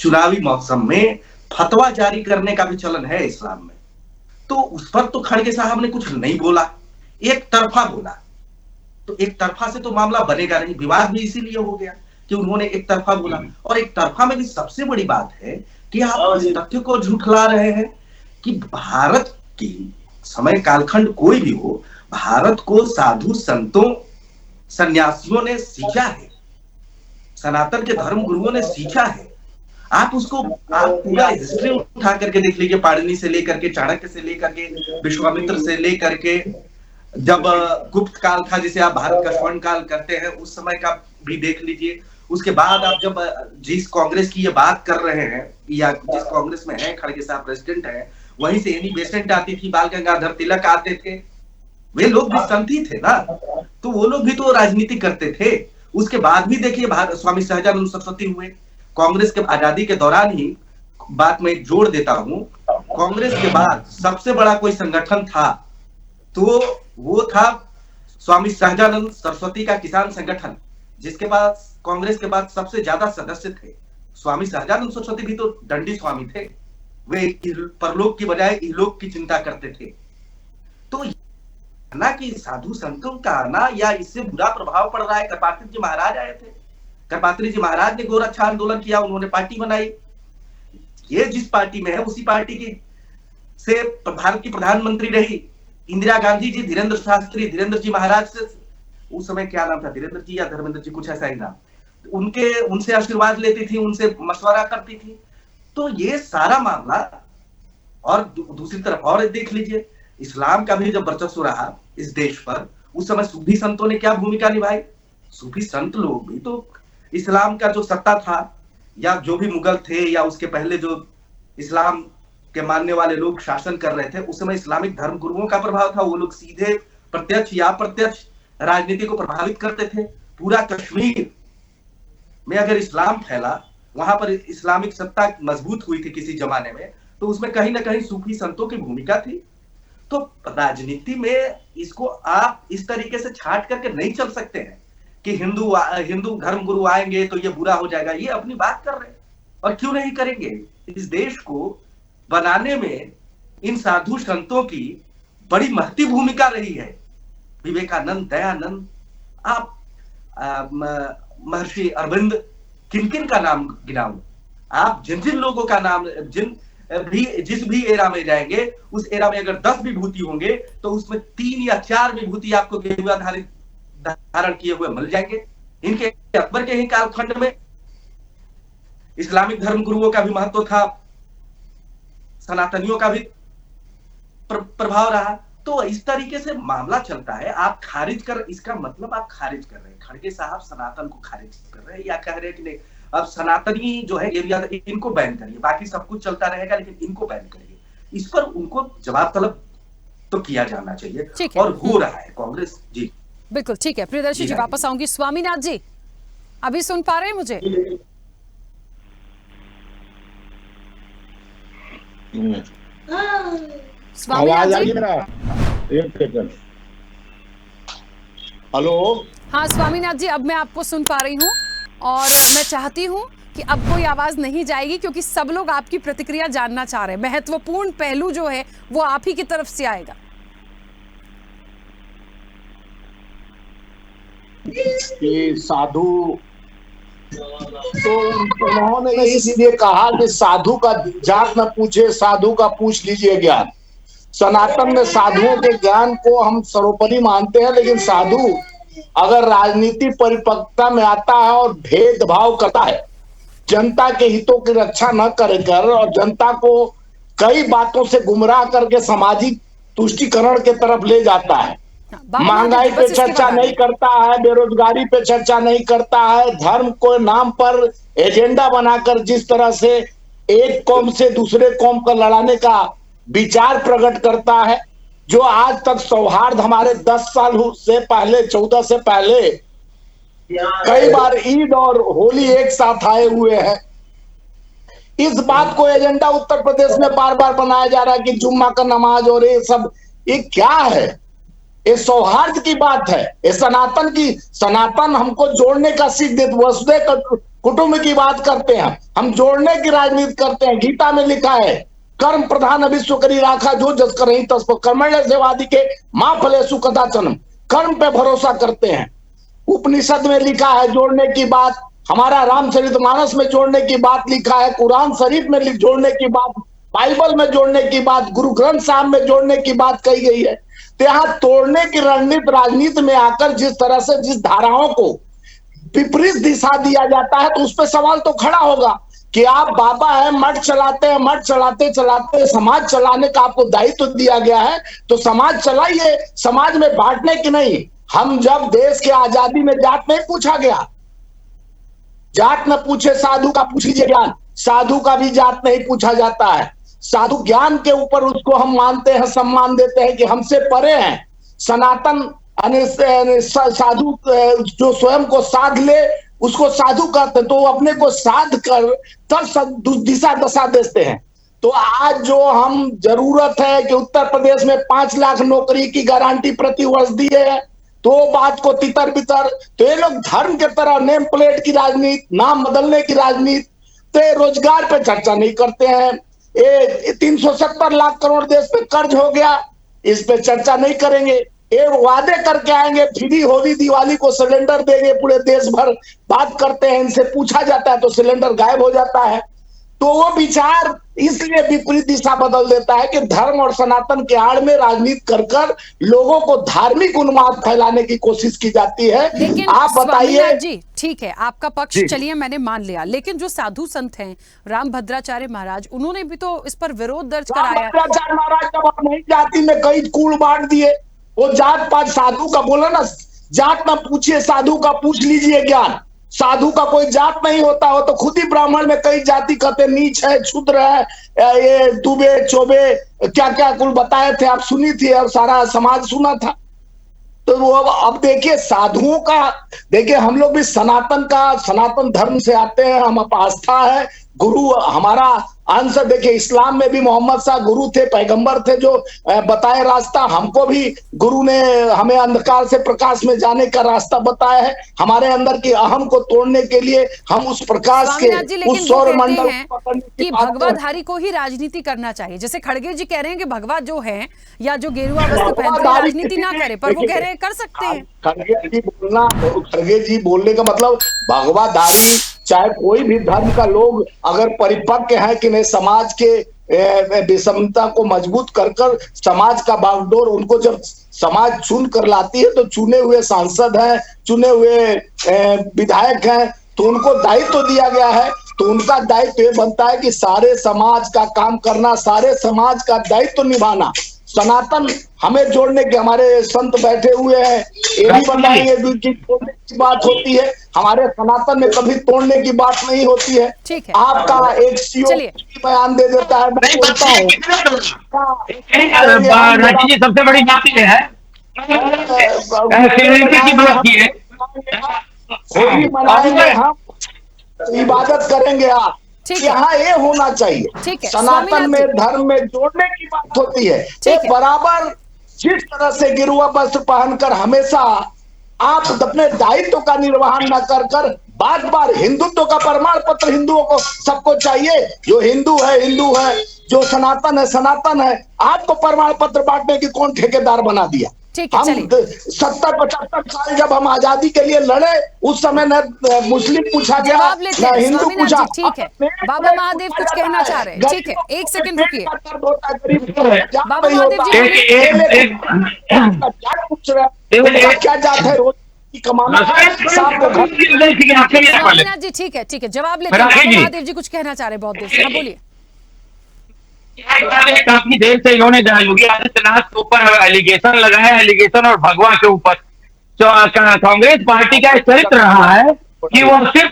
चुनावी मौसम में फतवा जारी करने का भी चलन है इस्लाम में। तो उस पर तो खड़गे साहब ने कुछ नहीं बोला, एक तरफा बोला। तो एक तरफा से तो मामला बनेगा नहीं, विवाद भी इसीलिए हो गया कि उन्होंने एक तरफा बोला। और एक तरफा में भी सबसे बड़ी बात है कि आप इस तथ्य को झुठला रहे हैं कि भारत की समय कालखंड कोई भी हो, भारत को साधु संतों सन्यासियों ने सीखा है, सनातन के धर्म गुरुओं ने सीखा है। आप पूरा हिस्ट्री उठा करके देख लीजिए, पाणिनि से लेकर के, चाणक्य से लेकर के, विश्वामित्र से लेकर के, जब गुप्त काल था जिसे आप भारत का स्वर्ण काल करते हैं, उस समय का भी देख लीजिए। उसके बाद आप जब जिस कांग्रेस की ये बात कर रहे हैं या जिस कांग्रेस में है खड़गे साहब प्रेसिडेंट है, वहीं से एनी बेसेंट आती थी, बाल गंगाधर तिलक आते थे, वे लोग भी संत थे ना, तो वो लोग भी तो राजनीति करते थे। उसके बाद भी देखिए स्वामी सहजानंद सरस्वती हुए, कांग्रेस के आजादी के दौरान ही बात में जोड़ देता हूं, कांग्रेस के बाद सबसे बड़ा कोई संगठन था तो वो था स्वामी सहजानंद सरस्वती का किसान संगठन, जिसके पास कांग्रेस के बाद सबसे ज्यादा सदस्य थे। स्वामी सहजानंद सरस्वती भी तो दंडी स्वामी थे, वे परलोक की बजाय इहलोक की चिंता करते थे। तो ना कि साधु संतों का आना या इससे बुरा प्रभाव पड़ रहा है। कृपात्री जी महाराज आए थे, कृपात्री जी महाराज ने गोरक्षा आंदोलन किया, उन्होंने पार्टी बनाई। ये जिस पार्टी में है उसी पार्टी की से भारत की प्रधानमंत्री रही इंदिरा गांधी जी, धीरेन्द्र जी महाराज से, उस समय क्या नाम था, धीरेन्द्र जी या धर्मेंद्र जी, कुछ ऐसा ही नाम, उनसे आशीर्वाद लेती थी, उनसे मशवरा करती थी। तो ये सारा मामला। और दूसरी तरफ और देख लीजिए, इस्लाम का भी जब वर्चस्व रहा इस देश पर, उस समय सूफी संतों ने क्या भूमिका निभाई। सूफी संत लोग भी तो इस्लाम का जो सत्ता था, या जो भी मुगल थे या उसके पहले जो इस्लाम के मानने वाले लोग शासन कर रहे थे, उस समय इस्लामिक धर्म गुरुओं का प्रभाव था। वो लोग सीधे प्रत्यक्ष या अप्रत्यक्ष राजनीति को प्रभावित करते थे। पूरा कश्मीर में अगर इस्लाम फैला, वहां पर इस्लामिक सत्ता मजबूत हुई थी किसी जमाने में, तो उसमें कहीं ना कहीं सूफी संतों की भूमिका थी। तो राजनीति में इसको आप इस तरीके से छांट करके नहीं चल सकते हैं कि हिंदू धर्म गुरु आएंगे तो ये बुरा हो जाएगा। ये अपनी बात कर रहे हैं, और क्यों नहीं करेंगे। इस देश को बनाने में इन साधु संतों की बड़ी महती भूमिका रही है। विवेकानंद, दयानंद, आप महर्षि अरविंद, किन किन का नाम गिनाऊं, आप जिन जिन लोगों का नाम, जिस भी एरा में जाएंगे, उस एरा में अगर 10 विभूति होंगे तो उसमें 3 या 4 विभूति आपको गेरुआ धारण किए हुए मिल जाएंगे। इनके अकबर के ही कालखंड में इस्लामिक धर्म गुरुओं का भी महत्व था, सनातनियों का भी प्रभाव रहा। तो इस तरीके से मामला चलता है। आप खारिज कर, इसका मतलब आप खारिज कर रहे हैं, खड़गे साहब सनातन को खारिज कर रहे हैं, या कह रहे हैं कि नहीं अब सनातनी जो है ये इनको बैन करिए, बाकी सब कुछ चलता रहेगा लेकिन इनको बैन करिए। इस पर उनको जवाब तलब तो किया जाना चाहिए, और हो रहा है कांग्रेस। जी बिल्कुल ठीक है। प्रियदर्शी जी वापस आऊंगी। स्वामीनाथ जी अभी सुन पा रहे हैं मुझे? स्वामीनाथ जी, हेलो। हाँ स्वामीनाथ जी, अब मैं आपको सुन पा रही हूँ, और मैं चाहती हूँ कि अब कोई आवाज नहीं जाएगी, क्योंकि सब लोग आपकी प्रतिक्रिया जानना चाह रहे हैं। महत्वपूर्ण पहलू जो है वो आप ही की तरफ से आएगा। कि साधु, तो उन्होंने इसीलिए कहा कि साधु का जात न पूछे, साधु का पूछ लीजिए ज्ञान। सनातन में साधुओं के ज्ञान को हम सर्वोपरि मानते हैं, लेकिन साधु अगर राजनीति परिपक्वता में आता है और भेदभाव करता है, जनता के हितों की रक्षा न कर और जनता को कई बातों से गुमराह करके सामाजिक तुष्टीकरण के तरफ ले जाता है, महंगाई पे चर्चा नहीं करता है, बेरोजगारी पे चर्चा नहीं करता है, धर्म को नाम पर एजेंडा बनाकर जिस तरह से एक कौम से दूसरे कौम को लड़ाने का विचार प्रकट करता है, जो आज तक सौहार्द हमारे 10 साल से पहले, 14 से पहले कई बार ईद और होली एक साथ आए हुए हैं। इस बात को एजेंडा उत्तर प्रदेश में बार बार बनाया जा रहा है कि जुम्मा का नमाज और ये सब, ये क्या है? ये सौहार्द की बात है, ये सनातन हमको जोड़ने का सीख देते, वसुधैव कुटुंब की बात करते हैं, हम जोड़ने की राजनीति करते हैं। गीता में लिखा है कर्म प्रधान विश्व करी राखा जो जस करहि तस कर्मण्य सेवादि के मां फलेषु कदाचन, कर्म पे भरोसा करते हैं। उपनिषद में लिखा है जोड़ने की बात, हमारा रामचरितमानस में जोड़ने की बात लिखा है, कुरान शरीफ में जोड़ने की बात, बाइबल में जोड़ने की बात, गुरु ग्रंथ साहब में जोड़ने की बात कही गई है। तो यहाँ तोड़ने की रणनीति राजनीति में आकर जिस तरह से जिस धाराओं को विपरीत दिशा दिया जाता है, तो उस पर सवाल तो खड़ा होगा कि आप बाबा है, मठ चलाते हैं, मठ चलाते चलाते समाज चलाने का आपको दायित्व दिया गया है, तो समाज चलाइए, समाज में बांटने की नहीं। हम जब देश के आजादी में जात नहीं पूछा गया, जात न पूछे साधु का पूछ लीजिए ज्ञान, साधु का भी जात नहीं पूछा जाता है। साधु ज्ञान के ऊपर उसको हम मानते हैं, सम्मान देते हैं कि हमसे परे हैं। सनातन साधु जो स्वयं को साध ले उसको साधु कहते हैं, तो वो अपने को साध कर तब दिशा दशा देते हैं। तो आज जो हम जरूरत है कि उत्तर प्रदेश में 5 लाख नौकरी की गारंटी प्रति वर्ष दी है, तो बात को तितर बितर, तो ये लोग धर्म के तरह नेम प्लेट की राजनीति, नाम बदलने की राजनीति, तो रोजगार पे चर्चा नहीं करते हैं। ये 370 लाख करोड़ देश पे कर्ज हो गया, इस पे चर्चा नहीं करेंगे। ये वादे करके आएंगे फ्री होली दिवाली को सिलेंडर देंगे पूरे देश भर, बात करते हैं, इनसे पूछा जाता है तो सिलेंडर गायब हो जाता है। तो वो विचार इसलिए विपरीत दिशा बदल देता है कि धर्म और सनातन के आड़ में राजनीति कर कर लोगों को धार्मिक उन्माद फैलाने की कोशिश की जाती है। लेकिन आप बताइए जी, ठीक है आपका पक्ष चलिए मैंने मान लिया, लेकिन जो साधु संत हैं रामभद्राचार्य महाराज, उन्होंने भी तो इस पर विरोध दर्ज कराया। रामभद्राचार्य महाराज जब अपनी जाति में कई कुल बांट दिए, वो जात पात साधु का बोला ना, जात ना पूछिए साधु का पूछ लीजिए ज्ञान। साधु का कोई जात नहीं होता हो, तो खुद ही ब्राह्मण में कई जाति कहते नीच है, क्षुद्र है, ये दुबे चोबे क्या क्या कुल बताए थे, आप सुनी थी और सारा समाज सुना था। तो वो अब देखिए साधुओं का, देखिए हम लोग भी सनातन धर्म से आते हैं, हम आस्था है, गुरु हमारा अंश। देखिए इस्लाम में भी मोहम्मद शाह गुरु थे, पैगंबर थे जो बताए रास्ता, हमको भी गुरु ने हमें अंधकार से प्रकाश में जाने का रास्ता बताया है। हमारे अंदर की अहम को तोड़ने के लिए हम उस प्रकाश के उस सौर मंडल कि भगवाधारी को ही राजनीति करना चाहिए। जैसे खड़गे जी कह रहे हैं कि भगवा जो है या जो गेरुआ वस्त्र पहनते हैं राजनीति ना करे, पर वो कह रहे हैं कर सकते हैं। खड़गे जी बोलने का मतलब भगवाधारी चाहे कोई भी धर्म का लोग अगर परिपक्व है कि नहीं, समाज के विषमता को मजबूत कर कर समाज का बागडोर, उनको जब समाज चुन कर लाती है तो चुने हुए सांसद हैं, चुने हुए विधायक हैं, तो उनको दायित्व दिया गया है। तो उनका दायित्व ये बनता है कि सारे समाज का काम करना, सारे समाज का दायित्व निभाना। सनातन हमें जोड़ने के हमारे संत बैठे हुए हैं, ये भी बताएंगे कि तोड़ने की बात होती है, हमारे सनातन में कभी तोड़ने की बात नहीं होती है। ठीक है, आपका एक सीओ बयान दे देता है, मैं बोलता हूँ सबसे बड़ी बात यह है की बात की है, होली मनाएंगे हम, इबादत करेंगे आप, यहाँ ये होना चाहिए। सनातन में धर्म में जोड़ने की बात होती है। एक बराबर जिस तरह से गिरुआ वस्त्र पहनकर हमेशा आप अपने दायित्व का निर्वहन न कर कर बार बार हिंदुत्व का प्रमाण पत्र हिंदुओं को सबको चाहिए, जो हिंदू है, जो सनातन है, आपको प्रमाण पत्र बांटने की कौन ठेकेदार बना दिया? हम 70-75 साल जब हम आजादी के लिए लड़े, उस समय न मुस्लिम पूछा गया न हिंदू पूछा। ठीक है, बाबा महादेव कुछ कहना चाह रहे हैं, ठीक है, एक सेकंड रुकिए। बाबा महादेव जी पूछ रहे क्या जात है रोज कमाना, स्वामीनाथ जी ठीक है, जवाब लेते हैं। बाबा महादेव जी कुछ कहना चाह रहे हैं बहुत देर से, हाँ बोलिए। काफी देर से इन्होंने योगी आदित्यनाथ के ऊपर एलिगेशन लगाया, एलिगेशन और भगवा के ऊपर। कांग्रेस पार्टी का चरित्र रहा है कि वो सिर्फ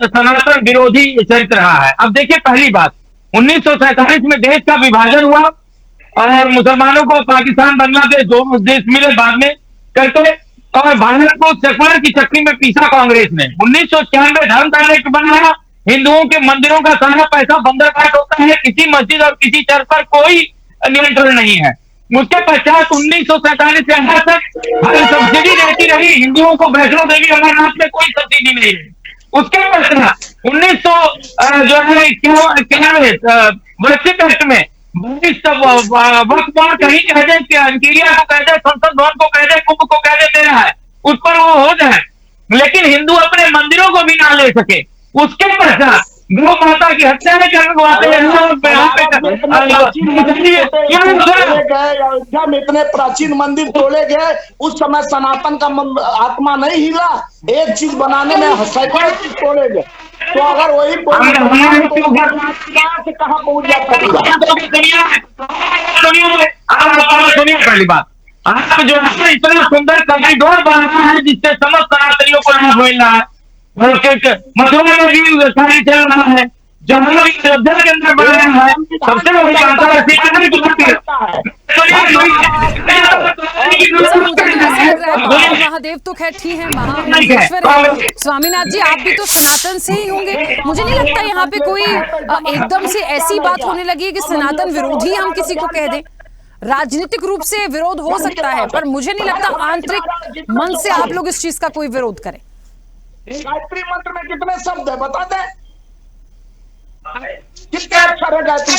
सनातन विरोधी चरित्र रहा है। अब देखिए पहली बात, 1947 में देश का विभाजन हुआ और मुसलमानों को पाकिस्तान बांग्लादेश दो देश मिले बाद में करके, और भारत को चकमार की चक्री में पीसा कांग्रेस ने। 1996 धर्म का एक्ट बनाया, हिंदुओं के मंदिरों का सारा पैसा बंदरगाह होता है, किसी मस्जिद और किसी चर्च पर कोई नियंत्रण नहीं है। उसके पश्चात 1947 से अंदर तक हर सब्सिडी रहती रही, हिंदुओं को वैष्णो देवी अमरनाथ में कोई सब्सिडी नहीं रही। उसके पश्चात 1900 जो है वैश्विक एक्ट में वक्त कहीं कह दे, अंकिरिया को कह दे, संसद भवन को कह दे, कुंभ को कह दे, दे रहा है, उस पर वो हो जाए, लेकिन हिंदू अपने मंदिरों को भी ना ले सके। उसके पश्चात गौ माता की हत्या करवाते हैं। अयोध्या में इतने प्राचीन मंदिर तोड़े गए, उस समय सनातन का आत्मा नहीं हिला। एक चीज बनाने में सैकड़ों चीज तोड़े गए, तो अगर वही कहाँ पहुंच जाता सुनिए, पहली बात, आप जो है इतना सुंदर कॉरिडोर बनाना है जिससे समस्त सनातनियों को लाभ मिल रहा है, मथुरा में भी कार्य चल रहा है, जहां भी अयोध्या के अंदर बना रहा है, सबसे बड़ी महादेव तो खैर ठीक है, महामंगलेश्वर है। स्वामीनाथ जी, आप भी तो सनातन से ही होंगे, मुझे नहीं लगता यहाँ पे कोई एकदम से ऐसी बात होने लगी है कि सनातन विरोधी हम किसी को कह दें। राजनीतिक रूप से विरोध हो सकता है, पर मुझे नहीं लगता आंतरिक मन से आप लोग इस चीज का कोई विरोध करें। गायत्री मंत्र में कितने शब्द है बता दें? कितने अक्षर है गायत्री?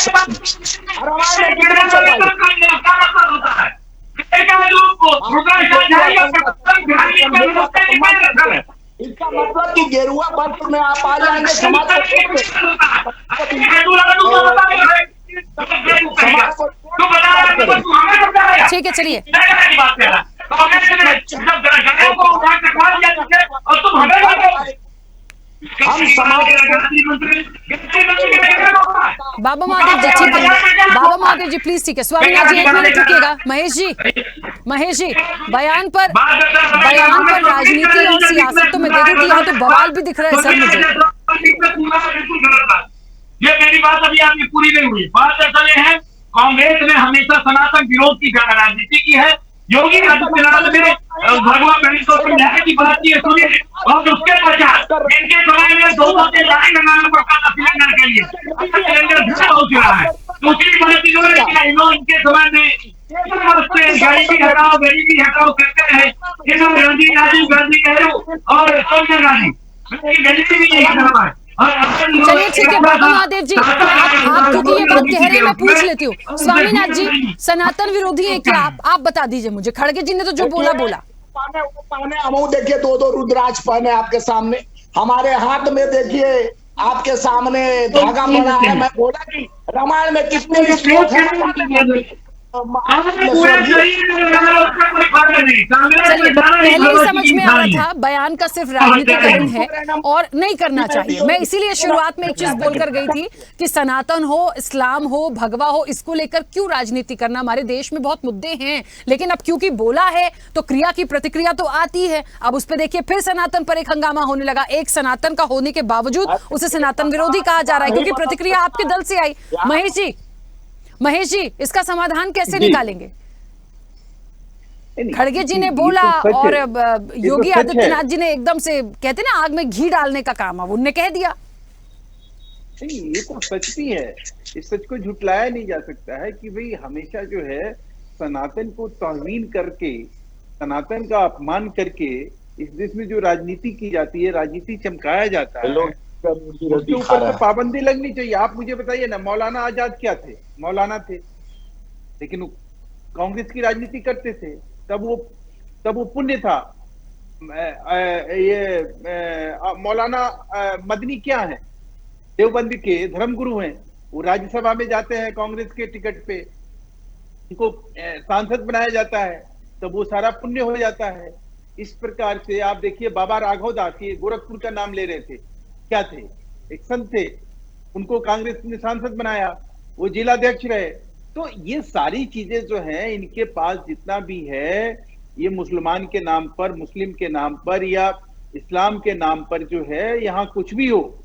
रामायण में कितने शब्द है? इसका मतलब कि गेरुआ वस्त्र में आप आ जाएंगे समाज को। ठीक है, चलिए। बाबा महादेव जी, ठीक है, बाबा महादेव जी प्लीज, ठीक है। स्वामीनाथ जी 1 मिनट रुकिएगा। महेश जी, बयान पर राजनीति और सियासत तो मैं दे दूं कि यहाँ तो बवाल भी दिख रहा है सर मुझे। ये मेरी बात अभी आपकी पूरी नहीं हुई। बात असल ये है, कांग्रेस ने हमेशा सनातन विरोध की राजनीति की है। योगी आदित्यनाथ ने भगवा बहन को न्याय की बात की है, सुनिए। और उसके पश्चात इनके समय में 200 से लाइन लगाना पड़ता था सिलेंडर के लिए, सिलेंडर ज़्यादा हो चुका है। दूसरी बात जो है, इनके समय में गरीबी हटाओ करते हैं गांधी, राजीव गांधी, नेहरू और सोनिया गांधी, गरीबी भी नहीं हटाना है। चलिए ठीक है बाबा महादेव जी, आप क्योंकि ये बात कह रहे हैं मैं पूछ लेती हूँ। स्वामीनाथ जी, सनातन विरोधी है क्या आप बता दीजिए मुझे। खड़गे जी ने तो जो बोला पहने हम देखिए 2 रुद्राक्ष पहने आपके सामने, हमारे हाथ में देखिए आपके सामने धागा बना है। मैं बोला कि रामायण में कितने श्लोक हैं? पहले समझ में आ रहा था बयान का सिर्फ राजनीतिकरण है और नहीं करना चाहिए। मैं इसीलिए शुरुआत में एक चीज बोलकर गई थी कि सनातन हो, इस्लाम हो, भगवा हो, इसको लेकर क्यों राजनीति करना। हमारे देश में बहुत मुद्दे हैं, लेकिन अब क्योंकि बोला है तो क्रिया की प्रतिक्रिया तो आती है। अब उस पर देखिए फिर सनातन पर एक हंगामा होने लगा। एक सनातन का होने के बावजूद उसे सनातन विरोधी कहा जा रहा है क्योंकि प्रतिक्रिया आपके दल से आई। महेश जी, इसका समाधान कैसे निकालेंगे? खड़गे जी ने बोला और योगी आदित्यनाथ जी ने एकदम से कहते ना आग में घी डालने का काम है, उनने कह दिया। नहीं, ये तो सच भी है, इस सच को झुटलाया नहीं जा सकता है कि भाई हमेशा जो है सनातन को तौहीन करके, सनातन का अपमान करके इस देश में जो राजनीति की जाती है, राजनीति चमकाया जाता है, उसके ऊपर तो पाबंदी लगनी चाहिए। आप मुझे बताइए ना, मौलाना आजाद क्या थे? मौलाना थे, लेकिन वो कांग्रेस की राजनीति करते थे, तब वो पुण्य था। मौलाना मदनी क्या है? देवबंद के धर्मगुरु हैं, वो राज्यसभा में जाते हैं कांग्रेस के टिकट पे, उनको सांसद बनाया जाता है, तब वो सारा पुण्य हो जाता है। इस प्रकार से आप देखिए बाबा राघव दास, ये गोरखपुर का नाम ले रहे थे, क्या थे? एक संत थे, उनको कांग्रेस ने सांसद बनाया, वो जिलाध्यक्ष रहे। तो ये सारी चीजें जो हैं, इनके पास जितना भी है, ये मुसलमान के नाम पर, मुस्लिम के नाम पर या इस्लाम के नाम पर जो है, यहाँ कुछ भी हो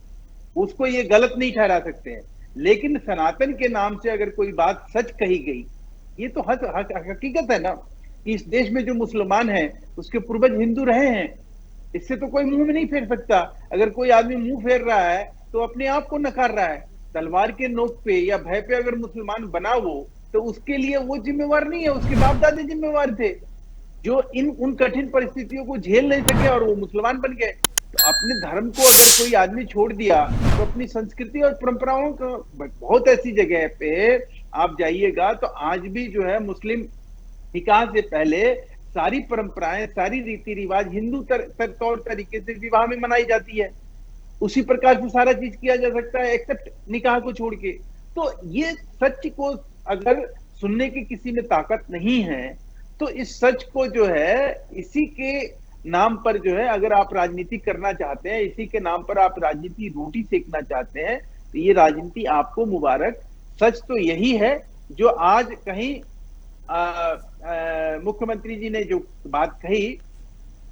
उसको ये गलत नहीं ठहरा सकते हैं। लेकिन सनातन के नाम से अगर कोई बात सच कही गई, ये तो हकीकत है ना कि इस देश में जो मुसलमान हैं उसके पूर्वज हिंदू रहे हैं, इससे तो कोई मुंह में नहीं फेर सकता। अगर कोई आदमी मुंह फेर रहा है तो अपने आप को नकार रहा है। तलवार के नोक पे या भय पे अगर मुसलमान बना वो, तो उसके लिए वो जिम्मेवार नहीं है, उसके बाप दादे जिम्मेवार थे जो उन कठिन परिस्थितियों को झेल नहीं सके और वो मुसलमान बन गए। तो अपने धर्म को अगर कोई आदमी छोड़ दिया तो अपनी संस्कृति और परंपराओं को, बहुत ऐसी जगह पे आप जाइएगा तो आज भी जो है मुस्लिम निकाह से पहले सारी परंपराएं, सारी रीति रिवाज हिंदू तौर तरीके से विवाह में मनाई जाती है। उसी प्रकार से सारा चीज किया जा सकता है एक्सेप्ट निकाह को छोड़ के। तो ये सच को अगर सुनने की किसी में ताकत नहीं है तो इस सच को जो है इसी के नाम पर जो है अगर आप राजनीति करना चाहते हैं, इसी के नाम पर आप राजनीति रोटी सेकना चाहते हैं तो ये राजनीति आपको मुबारक। सच तो यही है जो आज कहीं मुख्यमंत्री जी ने जो बात कही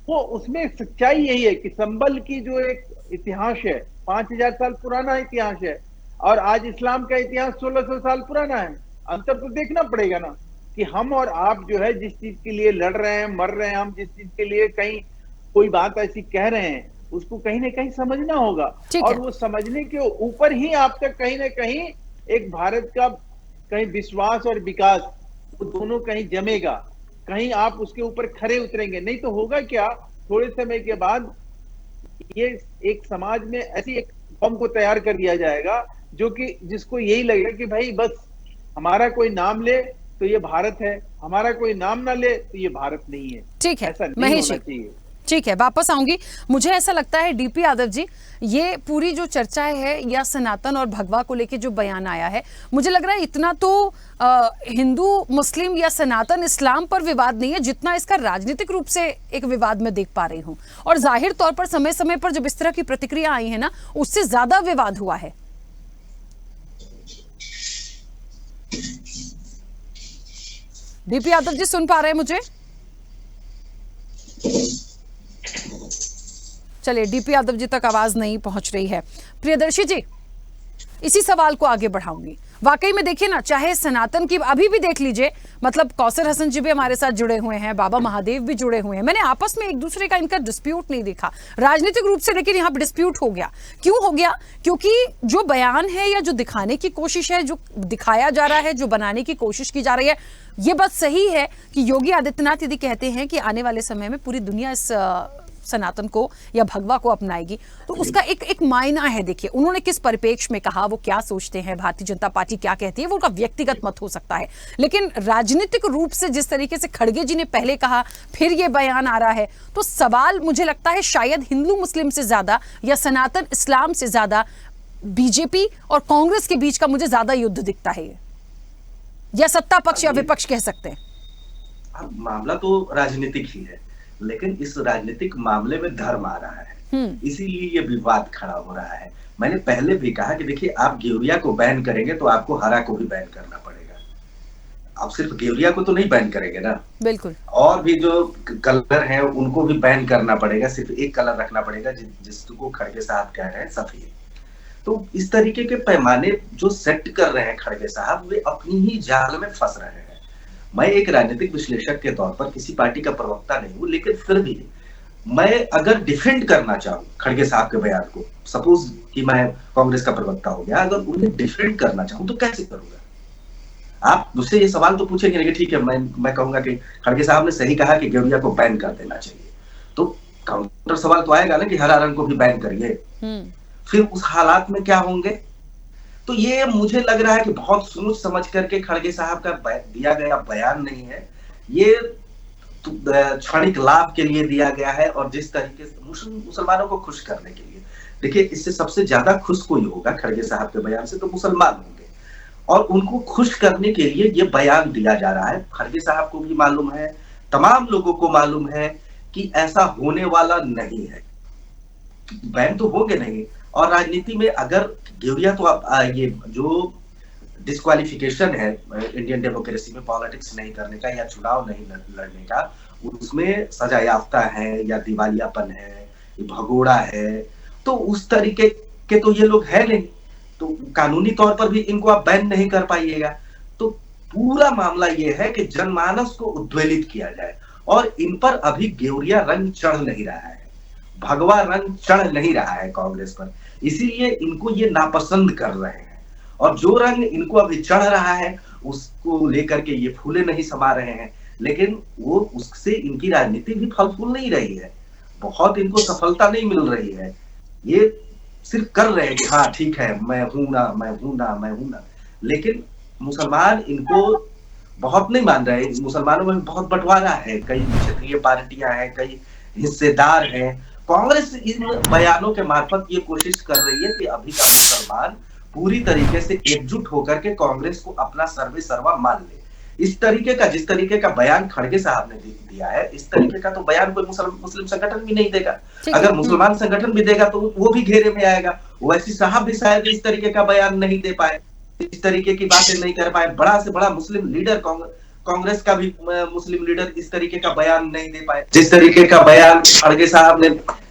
वो उसमें सच्चाई यही है कि संभल की जो एक इतिहास है 5000 साल पुराना इतिहास है और आज इस्लाम का इतिहास 1600 साल पुराना है। अंतर तो देखना पड़ेगा ना कि हम और आप जो है जिस चीज के लिए लड़ रहे हैं, मर रहे हैं, हम जिस चीज के लिए कहीं कोई बात ऐसी कह रहे हैं उसको कहीं ना कहीं समझना होगा और वो समझने के ऊपर ही आपका कहीं ना कहीं एक भारत का कहीं विश्वास और विकास वो दोनों कहीं जमेगा, कहीं आप उसके ऊपर खरे उतरेंगे। नहीं तो होगा क्या, थोड़े समय के बाद ये एक समाज में ऐसी एक कौम को तैयार कर दिया जाएगा जो कि जिसको यही लगेगा कि भाई बस हमारा कोई नाम ले तो ये भारत है, हमारा कोई नाम ना ले तो ये भारत नहीं है। ठीक है, ऐसा नहीं होना चाहिए। ठीक है, वापस आऊंगी। मुझे ऐसा लगता है डीपी यादव जी, ये पूरी जो चर्चा है या सनातन और भगवा को लेके जो बयान आया है, मुझे लग रहा है इतना तो हिंदू मुस्लिम या सनातन इस्लाम पर विवाद नहीं है जितना इसका राजनीतिक रूप से एक विवाद मैं देख पा रही हूं। और जाहिर तौर पर समय समय पर जब इस तरह की प्रतिक्रिया आई है ना, उससे ज्यादा विवाद हुआ है। डीपी यादव जी सुन पा रहे हैं मुझे? चलिए, डीपी यादव जी तक आवाज नहीं पहुंच रही है। प्रियदर्शी जी, इसी सवाल को आगे बढ़ाऊंगी। वाकई में देखिए ना, चाहे सनातन की अभी भी देख लीजिए, मतलब कौसर हसन जी भी हमारे साथ जुड़े हुए हैं, बाबा महादेव भी जुड़े हुए हैं। मैंने आपस में एक दूसरे का इनका डिस्प्यूट नहीं देखा राजनीतिक रूप से, लेकिन यहाँ पर डिस्प्यूट हो गया। क्यों हो गया? क्योंकि जो बयान है या जो दिखाने की कोशिश है, जो दिखाया जा रहा है, जो बनाने की कोशिश की जा रही है, ये बात सही है कि योगी आदित्यनाथ यदि कहते हैं कि आने वाले समय में पूरी दुनिया इस सनातन को या भगवा को अपनाएगी, तो उसका एक मायना है। देखिए उन्होंने किस परिप्रेक्ष्य में कहा, वो क्या सोचते हैं, भारतीय जनता पार्टी क्या कहती है, वो उनका व्यक्तिगत मत हो सकता है। लेकिन राजनीतिक रूप से जिस तरीके से खड़गे जी ने पहले कहा, फिर ये बयान आ रहा है, तो सवाल मुझे लगता है शायद हिंदू मुस्लिम से ज्यादा या सनातन इस्लाम से ज्यादा बीजेपी और कांग्रेस के बीच का मुझे ज्यादा युद्ध दिखता है, या सत्ता पक्ष या विपक्ष कह सकते हैं। मामला तो राजनीतिक ही है, लेकिन इस राजनीतिक मामले में धर्म आ रहा है, इसीलिए ये विवाद खड़ा हो रहा है। मैंने पहले भी कहा कि देखिए, आप गेवरिया को बैन करेंगे तो आपको हरा को भी बैन करना पड़ेगा। आप सिर्फ गेवरिया को तो नहीं बैन करेंगे ना, बिल्कुल, और भी जो कलर हैं उनको भी बैन करना पड़ेगा। सिर्फ एक कलर रखना पड़ेगा जिसको खड़गे साहब कह रहे हैं सफेद। तो इस तरीके के पैमाने जो सेट कर रहे हैं खड़गे साहब, वे अपनी ही जाल में फंस रहे हैं। मैं एक राजनीतिक विश्लेषक के तौर पर किसी पार्टी का प्रवक्ता नहीं हूं, लेकिन फिर भी मैं अगर डिफेंड करना चाहूं खड़गे साहब के बयान को, सपोज कि मैं कांग्रेस का प्रवक्ता हो गया, अगर उन्हें डिफेंड करना चाहूं तो कैसे करूंगा? आप मुझसे ये सवाल तो पूछेंगे कि ठीक है, मैं कहूंगा कि खड़गे साहब ने सही कहा कि गेवरिया को बैन कर देना चाहिए, तो काउंटर सवाल तो आएगा ना कि हरा रंग को भी बैन करिए। फिर उस हालात में क्या होंगे? तो ये मुझे लग रहा है कि बहुत सोच समझ करके खड़गे साहब का दिया गया बयान नहीं है, ये क्षणिक लाभ के लिए दिया गया है और जिस तरीके से मुसलमानों को खुश करने के लिए। देखिए, इससे सबसे ज्यादा खुश कोई होगा खड़गे साहब के बयान से तो मुसलमान होंगे, और उनको खुश करने के लिए ये बयान दिया जा रहा है। खड़गे साहब को भी मालूम है, तमाम लोगों को मालूम है कि ऐसा होने वाला नहीं है, बैन तो होंगे नहीं। और राजनीति में अगर गेवरिया तो ये जो डिस्क्वालिफिकेशन है इंडियन डेमोक्रेसी में, पॉलिटिक्स नहीं करने का या चुनाव नहीं लड़ने का, उसमें सजा याफ्ता है या दिवालियापन है, भगोड़ा है, तो उस तरीके के तो ये लोग है नहीं, तो कानूनी तौर पर भी इनको आप बैन नहीं कर पाइएगा। तो पूरा मामला ये है कि जनमानस को उद्वेलित किया जाए, और इन पर अभी गेवरिया रंग चढ़ नहीं रहा है, भगवा रंग चढ़ नहीं रहा है कांग्रेस पर, इसीलिए इनको ये नापसंद कर रहे हैं। और जो रंग इनको अभी चढ़ रहा है उसको लेकर के ये फूले नहीं समा रहे हैं, लेकिन वो उससे इनकी राजनीति भी फल फूल नहीं रही है, बहुत इनको सफलता नहीं मिल रही है। ये सिर्फ कर रहे हैं कि हाँ ठीक है, मैं हूं ना, मैं हूं ना, मैं हूं ना, लेकिन मुसलमान इनको बहुत नहीं मान रहे। मुसलमानों में बहुत बंटवारा है, कई क्षेत्रीय पार्टियां हैं, कई हिस्सेदार हैं। कांग्रेस इन बयानों के मार्फत ये कोशिश कर रही है कि अभी का मुसलमान पूरी तरीके से एकजुट होकर के कांग्रेस को अपना सर्वे सर्वा मान ले। इस तरीके का, जिस तरीके का बयान खड़गे साहब ने दिया है, इस तरीके का तो बयान कोई मुस्लिम संगठन भी नहीं देगा। अगर मुसलमान संगठन भी देगा तो वो भी घेरे में आएगा। ओवैसी साहब भी शायद इस तरीके का बयान नहीं दे पाए, इस तरीके की बातें नहीं कर पाए। बड़ा से बड़ा मुस्लिम लीडर, कांग्रेस का भी मुस्लिम लीडर इस तरीके का बयान नहीं दे पाए जिस तरीके का बयान खड़गे साहब ने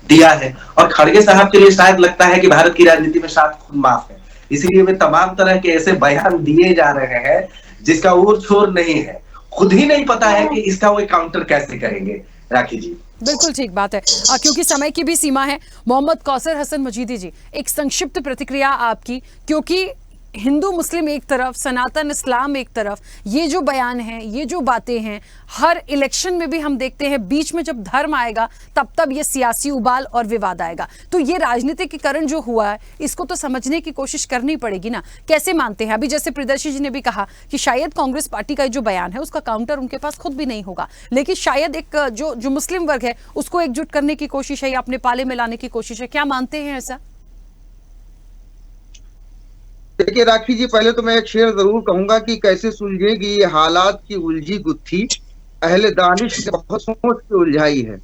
दिया है। और खड़गे साहब के लिए शायद लगता है कि भारत की राजनीति में शायद खुद माफ है, इसीलिए वे तमाम तरह के ऐसे बयान दिए जा रहे हैं जिसका ओर छोर नहीं है। खुद ही नहीं पता है कि इसका वो काउंटर कैसे करेंगे। राखी जी, बिल्कुल ठीक बात है। क्योंकि समय की भी सीमा है, मोहम्मद कौसर हसन मजीदी जी, एक संक्षिप्त प्रतिक्रिया आपकी, क्योंकि हिंदू मुस्लिम एक तरफ, सनातन इस्लाम एक तरफ, ये जो बयान है, ये जो बातें हैं, हर इलेक्शन में भी हम देखते हैं बीच में जब धर्म आएगा तब ये सियासी उबाल और विवाद आएगा। तो ये राजनीतिकीकरण जो हुआ है, इसको तो समझने की कोशिश करनी पड़ेगी ना। कैसे मानते हैं? अभी जैसे प्रियदर्शी जी ने भी कहा कि शायद कांग्रेस पार्टी का जो बयान है उसका काउंटर उनके पास खुद भी नहीं होगा, लेकिन शायद एक जो मुस्लिम वर्ग है उसको एकजुट करने की कोशिश है या अपने पाले में लाने की कोशिश है। क्या मानते हैं ऐसा? देखिए राखी जी, पहले तो मैं एक शेर जरूर कहूंगा कि कैसे सुलझेगी ये हालात की उलझी गुत्थी, अहले दानिश ने बहुत सोच के उलझाई है।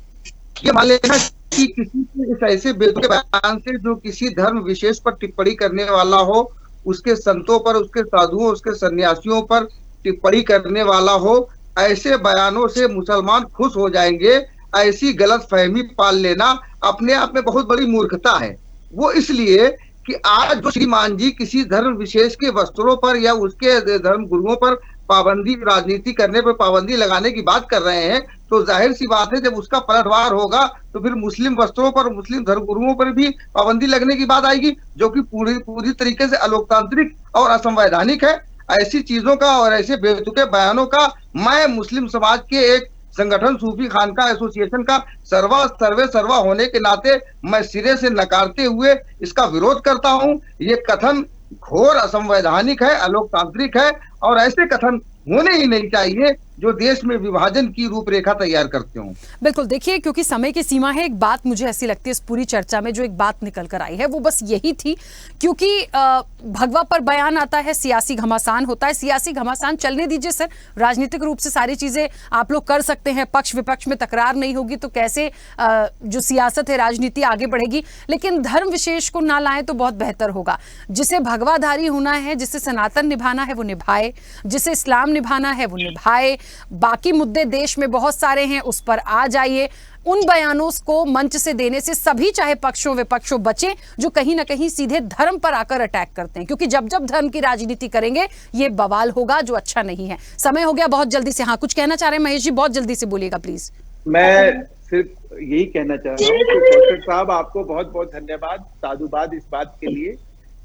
ये मान लेना कि किसी के इस ऐसे बेतुके बयान से जो किसी धर्म विशेष पर टिप्पणी करने वाला हो, उसके संतों पर, उसके साधुओं, उसके सन्यासियों पर टिप्पणी करने वाला हो, ऐसे बयानों से मुसलमान खुश हो जाएंगे, ऐसी गलत फहमी पाल लेना अपने आप में बहुत बड़ी मूर्खता है। वो इसलिए कि आज जो श्रीमान जी किसी धर्म विशेष के वस्त्रों पर या उसके धर्म गुरुओं पर पाबंदी, राजनीति करने पर पाबंदी लगाने की बात कर रहे हैं, तो जाहिर सी बात है जब उसका पलटवार होगा तो फिर मुस्लिम वस्त्रों पर, मुस्लिम धर्म गुरुओं पर भी पाबंदी लगने की बात आएगी, जो कि पूरी तरीके से अलोकतांत्रिक और असंवैधानिक है। ऐसी चीजों का और ऐसे बेतुके बयानों का मैं मुस्लिम समाज के एक संगठन सूफी खानका एसोसिएशन का सर्वा होने के नाते मैं सिरे से नकारते हुए इसका विरोध करता हूं। ये कथन घोर असंवैधानिक है, अलोकतांत्रिक है, और ऐसे कथन होने ही नहीं चाहिए जो देश में विभाजन की रूपरेखा तैयार करते हों। बिल्कुल, देखिए क्योंकि समय की सीमा है, एक बात मुझे ऐसी लगती है इस पूरी चर्चा में जो एक बात निकल कर आई है वो बस यही थी, क्योंकि भगवा पर बयान आता है, सियासी घमासान होता है। सियासी घमासान चलने दीजिए सर, राजनीतिक रूप से सारी चीजें आप लोग कर सकते हैं, पक्ष विपक्ष में तकरार नहीं होगी तो कैसे जो सियासत है, राजनीति आगे बढ़ेगी। लेकिन धर्म विशेष को ना लाएं तो बहुत बेहतर होगा। जिसे भगवाधारी होना है, जिसे सनातन निभाना है वो निभाए, जिसे इस्लाम निभाना है वो निभाए। बाकी मुद्दे देश में बहुत सारे हैं, उस पर आ जाइए। उन बयानों को मंच से देने से सभी, चाहे पक्षों विपक्षों, बचें जो कहीं ना कहीं सीधे धर्म पर आकर अटैक करते हैं, क्योंकि जब जब धर्म की राजनीति करेंगे ये बवाल होगा जो अच्छा नहीं है। समय हो गया बहुत जल्दी से। हाँ, कुछ कहना चाह रहे हैं महेश जी? बहुत जल्दी से बोलिएगा प्लीज। मैं सिर्फ यही कहना चाह रहा हूँ कि कौशल साहब, आपको बहुत बहुत धन्यवाद, साधुवाद इस बात के लिए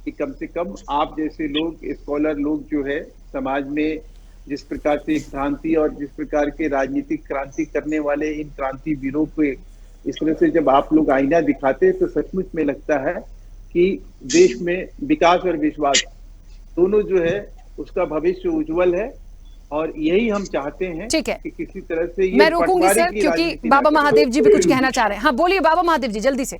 कि कम से कम आप जैसे लोग, स्कॉलर लोग जो है समाज में जिस प्रकार से क्रांति और जिस प्रकार के राजनीतिक क्रांति करने वाले इन क्रांति वीरों को इस तरह से जब आप लोग आईना दिखाते हैं तो सचमुच में लगता है कि देश में विकास और विश्वास दोनों जो है उसका भविष्य उज्जवल है, और यही हम चाहते हैं। ठीक है, कि किसी तरह से ये मैं रोकूंगी सर, क्योंकि बाबा महादेव जी भी कुछ कहना चाह रहे हैं। हाँ बोलिए बाबा महादेव जी, जल्दी से।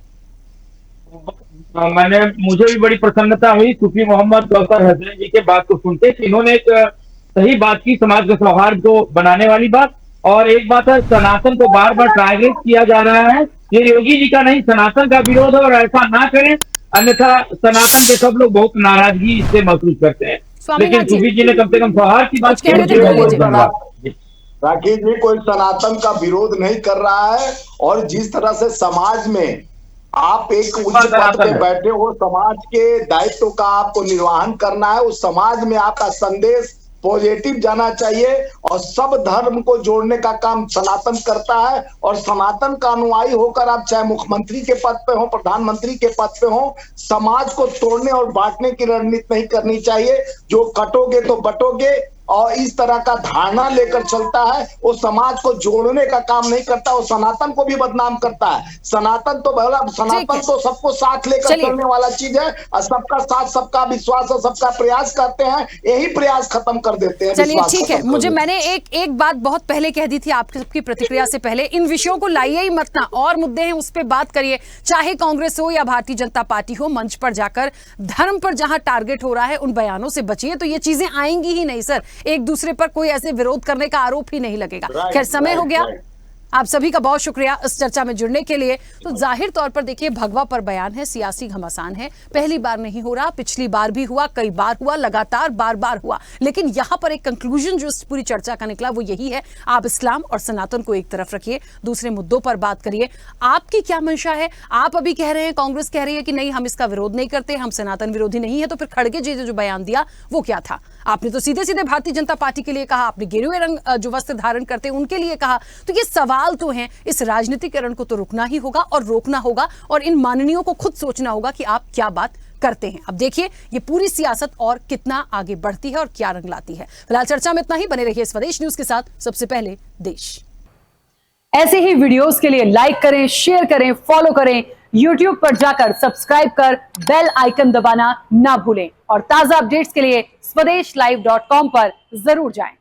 मुझे भी बड़ी प्रसन्नता हुई सूफी मोहम्मद कौसर हसन जी के बात को सुनते कि इन्होंने एक सही बात की, समाज का सौहार्द को बनाने वाली बात। और एक बात है, सनातन को बार बार टारगेट किया जा रहा है, ये योगी जी का नहीं सनातन का विरोध है, और ऐसा ना करें अन्यथा सनातन के सब लोग बहुत नाराजगी इससे महसूस करते हैं। लेकिन सूफी जी ने कम से कम सौहार्द की बात की। राखी जी, कोई सनातन का विरोध नहीं कर रहा है, और जिस तरह से समाज में आप एक उच्च पद पे बैठे हो, समाज के दायित्व का आपको निर्वहन करना है, उस समाज में आपका संदेश पॉजिटिव जाना चाहिए, और सब धर्म को जोड़ने का काम सनातन करता है। और सनातन का अनुयायी होकर आप चाहे मुख्यमंत्री के पद पे हो, प्रधानमंत्री के पद पे हो, समाज को तोड़ने और बांटने की रणनीति नहीं करनी चाहिए। जो कटोगे तो बटोगे, और इस तरह का धारणा लेकर चलता है, वो समाज को जोड़ने का काम नहीं करता, वो सनातन को भी बदनाम करता है। सनातन तो सनातन तो सबको साथ लेकर चलने वाला चीज है, और सबका साथ, सबका विश्वास और सबका प्रयास करते हैं, यही प्रयास खत्म कर देते हैं। चलिए ठीक है, मुझे मैंने एक बात बहुत पहले कह दी थी आपकी प्रतिक्रिया से पहले, इन विषयों को लाइए ही मत ना, और मुद्दे हैं उस पर बात करिए, चाहे कांग्रेस हो या भारतीय जनता पार्टी हो। मंच पर जाकर धर्म पर जहां टारगेट हो रहा है उन बयानों से बचिए, तो ये चीजें आएंगी ही नहीं सर, एक दूसरे पर कोई ऐसे विरोध करने का आरोप ही नहीं लगेगा। खैर समय हो गया, आप सभी का बहुत शुक्रिया इस चर्चा में जुड़ने के लिए। तो जाहिर तौर पर देखिए, भगवा पर बयान है, सियासी घमासान है, पहली बार नहीं हो रहा, पिछली बार भी हुआ, कई बार हुआ, लगातार बार बार हुआ, लेकिन यहां पर एक कंक्लूजन जो इस पूरी चर्चा का निकला वो यही है, आप इस्लाम और सनातन को एक तरफ रखिए, दूसरे मुद्दों पर बात करिए। आपकी क्या मंशा है? आप अभी कह रहे हैं, कांग्रेस कह रही है कि नहीं हम इसका विरोध नहीं करते, हम सनातन विरोधी नहीं है, तो फिर खड़गे जी ने जो बयान दिया वो क्या था? आपने तो सीधे सीधे भारतीय जनता पार्टी के लिए कहा, आपने गेरुए रंग जो वस्त्र धारण करते हैं उनके लिए कहा। तो ये सवाल तो हैं, इस राजनीतिकरण को तो रुकना ही होगा और रोकना होगा, और इन माननीयों को खुद सोचना होगा कि आप क्या बात करते हैं। अब देखिए ये पूरी सियासत और कितना आगे बढ़ती है और क्या रंग लाती है। फिलहाल चर्चा में इतना ही, बने रहिए स्वदेश न्यूज के साथ, सबसे पहले देश। ऐसे ही वीडियोस के लिए लाइक करें, शेयर करें, फॉलो करें, YouTube पर जाकर सब्सक्राइब कर बेल आइकन दबाना ना भूलें, और ताजा अपडेट्स के लिए स्वदेशलाइव.com पर जरूर जाएं।